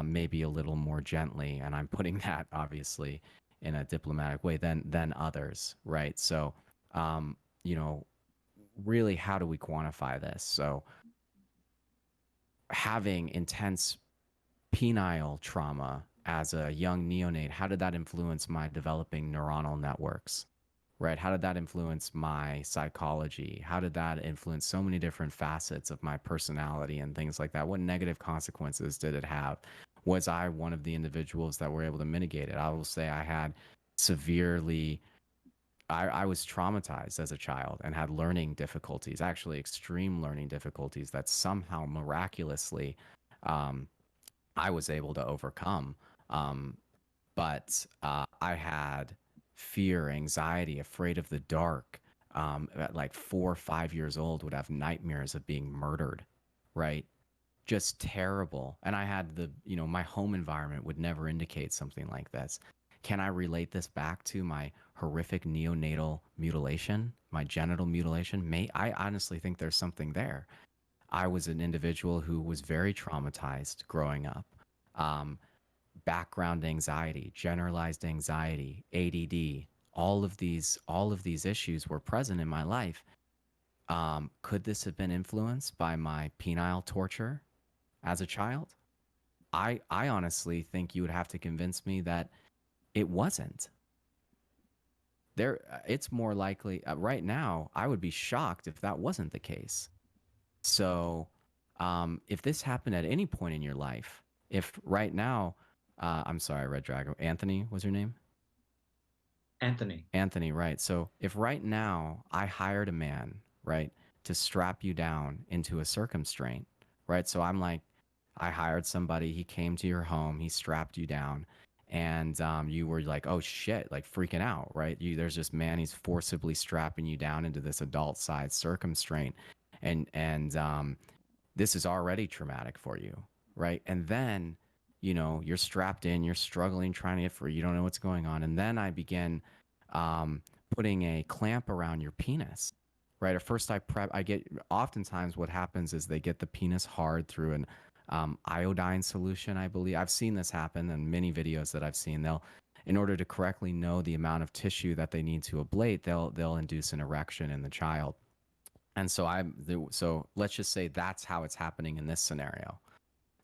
maybe a little more gently. And I'm putting that obviously in a diplomatic way than others. Right. So, really, how do we quantify this? So, having intense penile trauma as a young neonate, how did that influence my developing neuronal networks, right? How did that influence my psychology? How did that influence so many different facets of my personality and things like that? What negative consequences did it have? Was I one of the individuals that were able to mitigate it? I will say I had I was traumatized as a child and had learning difficulties, actually extreme learning difficulties that somehow miraculously I was able to overcome. But I had fear, anxiety, afraid of the dark. At like 4 or 5 years old, would have nightmares of being murdered, right? Just terrible. And I had my home environment would never indicate something like this. Can I relate this back to my horrific neonatal mutilation, my genital mutilation? I honestly think there's something there. I was an individual who was very traumatized growing up. Background anxiety, generalized anxiety, ADD, all of these issues were present in my life. Could this have been influenced by my penile torture as a child? I honestly think you would have to convince me that it wasn't. It's more likely right now, I would be shocked if that wasn't the case. So if this happened at any point in your life, if right now, I'm sorry, Red Dragon, Anthony was your name? Anthony, right. So if right now I hired a man, right, to strap you down into a circumstraint, right? So I'm like, I hired somebody, he came to your home, he strapped you down, and you were like, oh shit, like freaking out, right? There's this man, he's forcibly strapping you down into this adult-sized circumstraint, and this is already traumatic for you, right? And then, you're strapped in, you're struggling, trying to get free, you don't know what's going on, and then I begin putting a clamp around your penis, right? At first, oftentimes what happens is they get the penis hard through an iodine solution, I believe. I've seen this happen in many videos that I've seen. In order to correctly know the amount of tissue that they need to ablate, they'll induce an erection in the child. And so let's just say that's how it's happening in this scenario.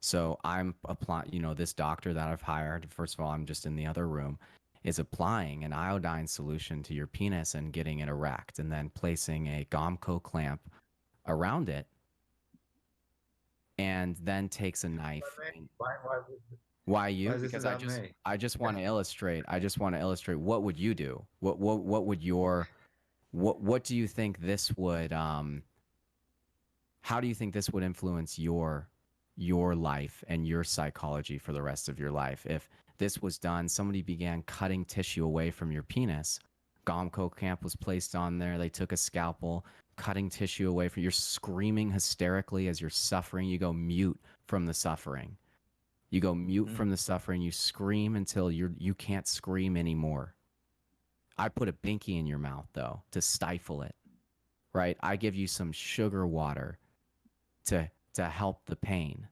So I'm applying, this doctor that I've hired, first of all, I'm just in the other room, is applying an iodine solution to your penis and getting it erect, and then placing a Gomco clamp around it, and then takes a knife. Why you? Why is this Because about me? I just want to illustrate. What would you do? What would your what do you think this would how do you think this would influence your life and your psychology for the rest of your life? If this was done, somebody began cutting tissue away from your penis, Gomco clamp was placed on there, they took a scalpel, cutting tissue away from, you're screaming hysterically as you're suffering, you go mute from the suffering. You go mute from the suffering, you scream until you can't scream anymore. I put a binky in your mouth, though, to stifle it, right? I give you some sugar water to help the pain.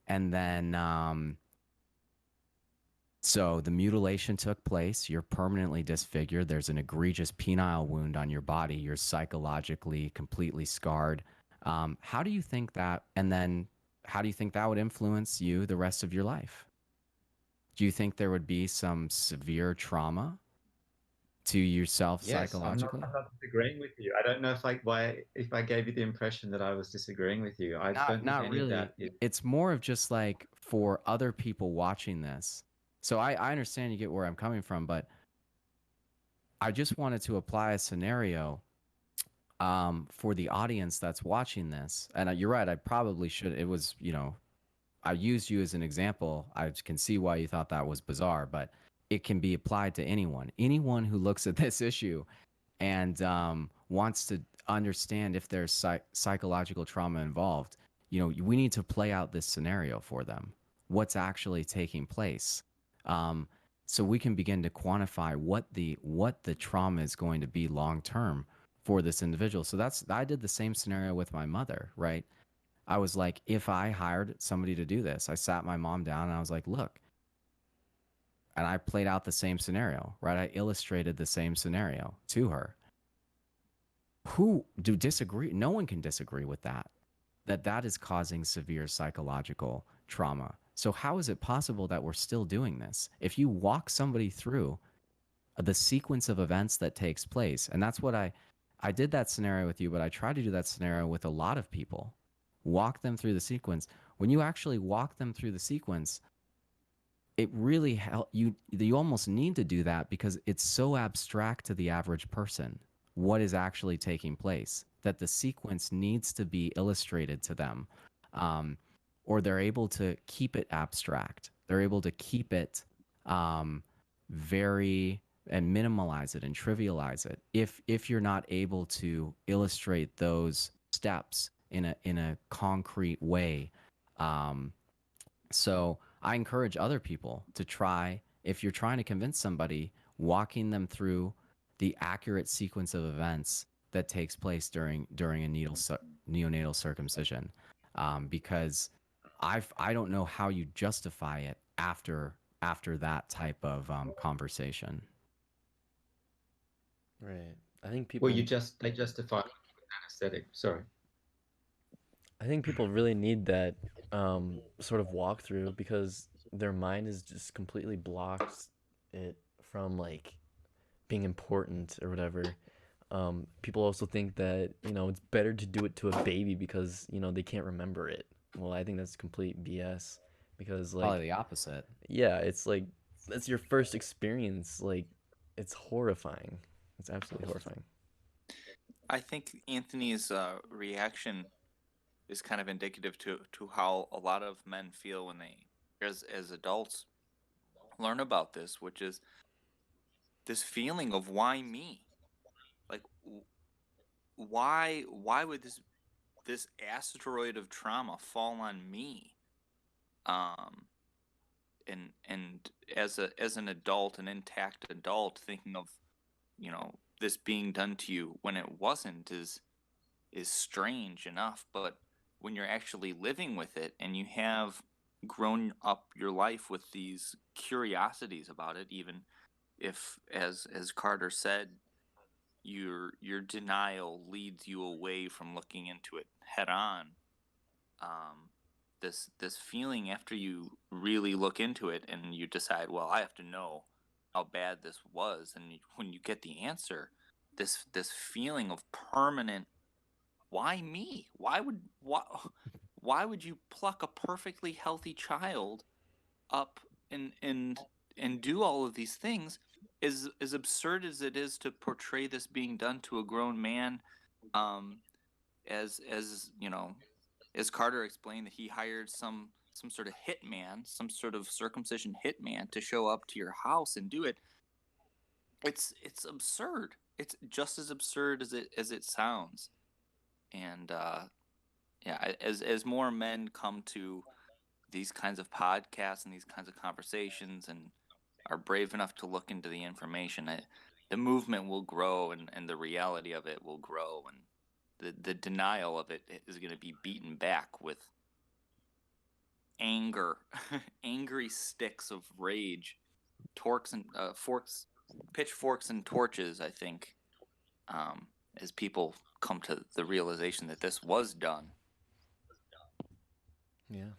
And then, so the mutilation took place. You're permanently disfigured. There's an egregious penile wound on your body. You're psychologically completely scarred. How do you think that, and then how do you think that would influence you the rest of your life? Do you think there would be some severe trauma to yourself psychologically? I'm not disagreeing with you. I don't know if I gave you the impression that I was disagreeing with you. I don't think Not any really. of that is... It's more of just like for other people watching this. So I understand you get where I'm coming from, but I just wanted to apply a scenario for the audience that's watching this. And you're right, I probably should. It was, I used you as an example. I can see why you thought that was bizarre, but it can be applied to anyone. Anyone who looks at this issue and wants to understand if there's psychological trauma involved, we need to play out this scenario for them. What's actually taking place, so we can begin to quantify what the trauma is going to be long term for this individual. So I did the same scenario with my mother, right? I was like, if I hired somebody to do this, I sat my mom down and I was like, look, and I played out the same scenario, right? I illustrated the same scenario to her. Who do disagree? No one can disagree with that is causing severe psychological trauma. So how is it possible that we're still doing this? If you walk somebody through the sequence of events that takes place, and that's what I did that scenario with you, but I try to do that scenario with a lot of people. Walk them through the sequence. When you actually walk them through the sequence, it really helps you. You almost need to do that because it's so abstract to the average person what is actually taking place that the sequence needs to be illustrated to them, or they're able to keep it abstract. They're able to keep it very and minimalize it and trivialize it if you're not able to illustrate those steps in a concrete way. So I encourage other people to try, if you're trying to convince somebody, walking them through the accurate sequence of events that takes place during a neonatal circumcision, because I don't know how you justify it after that type of conversation. Right. I think people. Well, they justify anesthetic. Sorry. I think people really need that sort of walkthrough because their mind is just completely blocks it from like being important or whatever. People also think that it's better to do it to a baby because they can't remember it. Well, I think that's complete BS because like Probably the opposite. yeah, it's like that's your first experience. Like it's horrifying. It's absolutely horrifying. I think Anthony's reaction is kind of indicative to how a lot of men feel when they, as adults, learn about this, which is this feeling of why me? Like, why would this asteroid of trauma fall on me? And as an adult, an intact adult, thinking of, you know, this being done to you when it wasn't is strange enough. But when you're actually living with it and you have grown up your life with these curiosities about it, even if, as Carter said, your denial leads you away from looking into it head on, this feeling after you really look into it and you decide, well, I have to know how bad this was, and when you get the answer, this feeling of permanent, why me? Why would you pluck a perfectly healthy child up and do all of these things? As absurd as it is to portray this being done to a grown man, as you know, as Carter explained, that he hired some sort of hitman, some sort of circumcision hitman to show up to your house and do it. It's absurd. It's just as absurd as it sounds. And yeah, as more men come to these kinds of podcasts and these kinds of conversations and are brave enough to look into the information, the movement will grow, and the reality of it will grow, and the denial of it is going to be beaten back with anger, angry sticks of rage, torques and pitchforks and torches, I think, as people come to the realization that this was done. Yeah.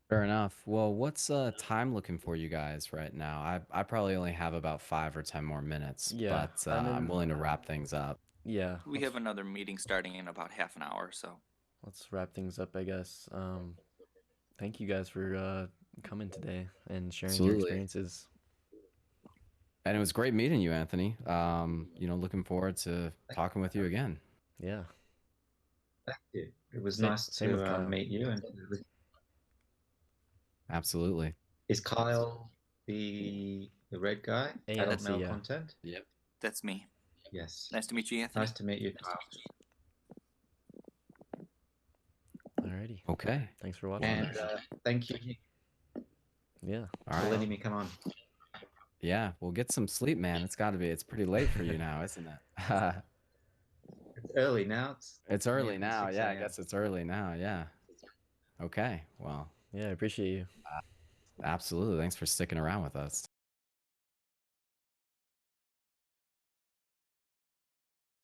Fair enough. Well, what's time looking for you guys right now? I probably only have about 5 or 10 more minutes, Yeah, but I'm willing to wrap things up. Yeah. We have another meeting starting in about half an hour, so Let's wrap things up, I guess. Thank you guys for coming today and sharing your experiences. And it was great meeting you, Anthony. You know, looking forward to talking with you again. Yeah. Thank you. It was nice to meet you. And absolutely. Is Kyle the red guy? Yeah, Adult male content? Yep. That's me. Yes. Nice to meet you, Anthony. Nice to meet you, Kyle. Alrighty. Okay. Thanks for watching. And thank you. Yeah. For letting me come on. Yeah, we'll get some sleep, man. It's got to be. It's pretty late for you now, isn't it? It's early now. It's early now. Yeah, I guess it's early now. Yeah. Okay. Well. Yeah, I appreciate you. Absolutely. Thanks for sticking around with us.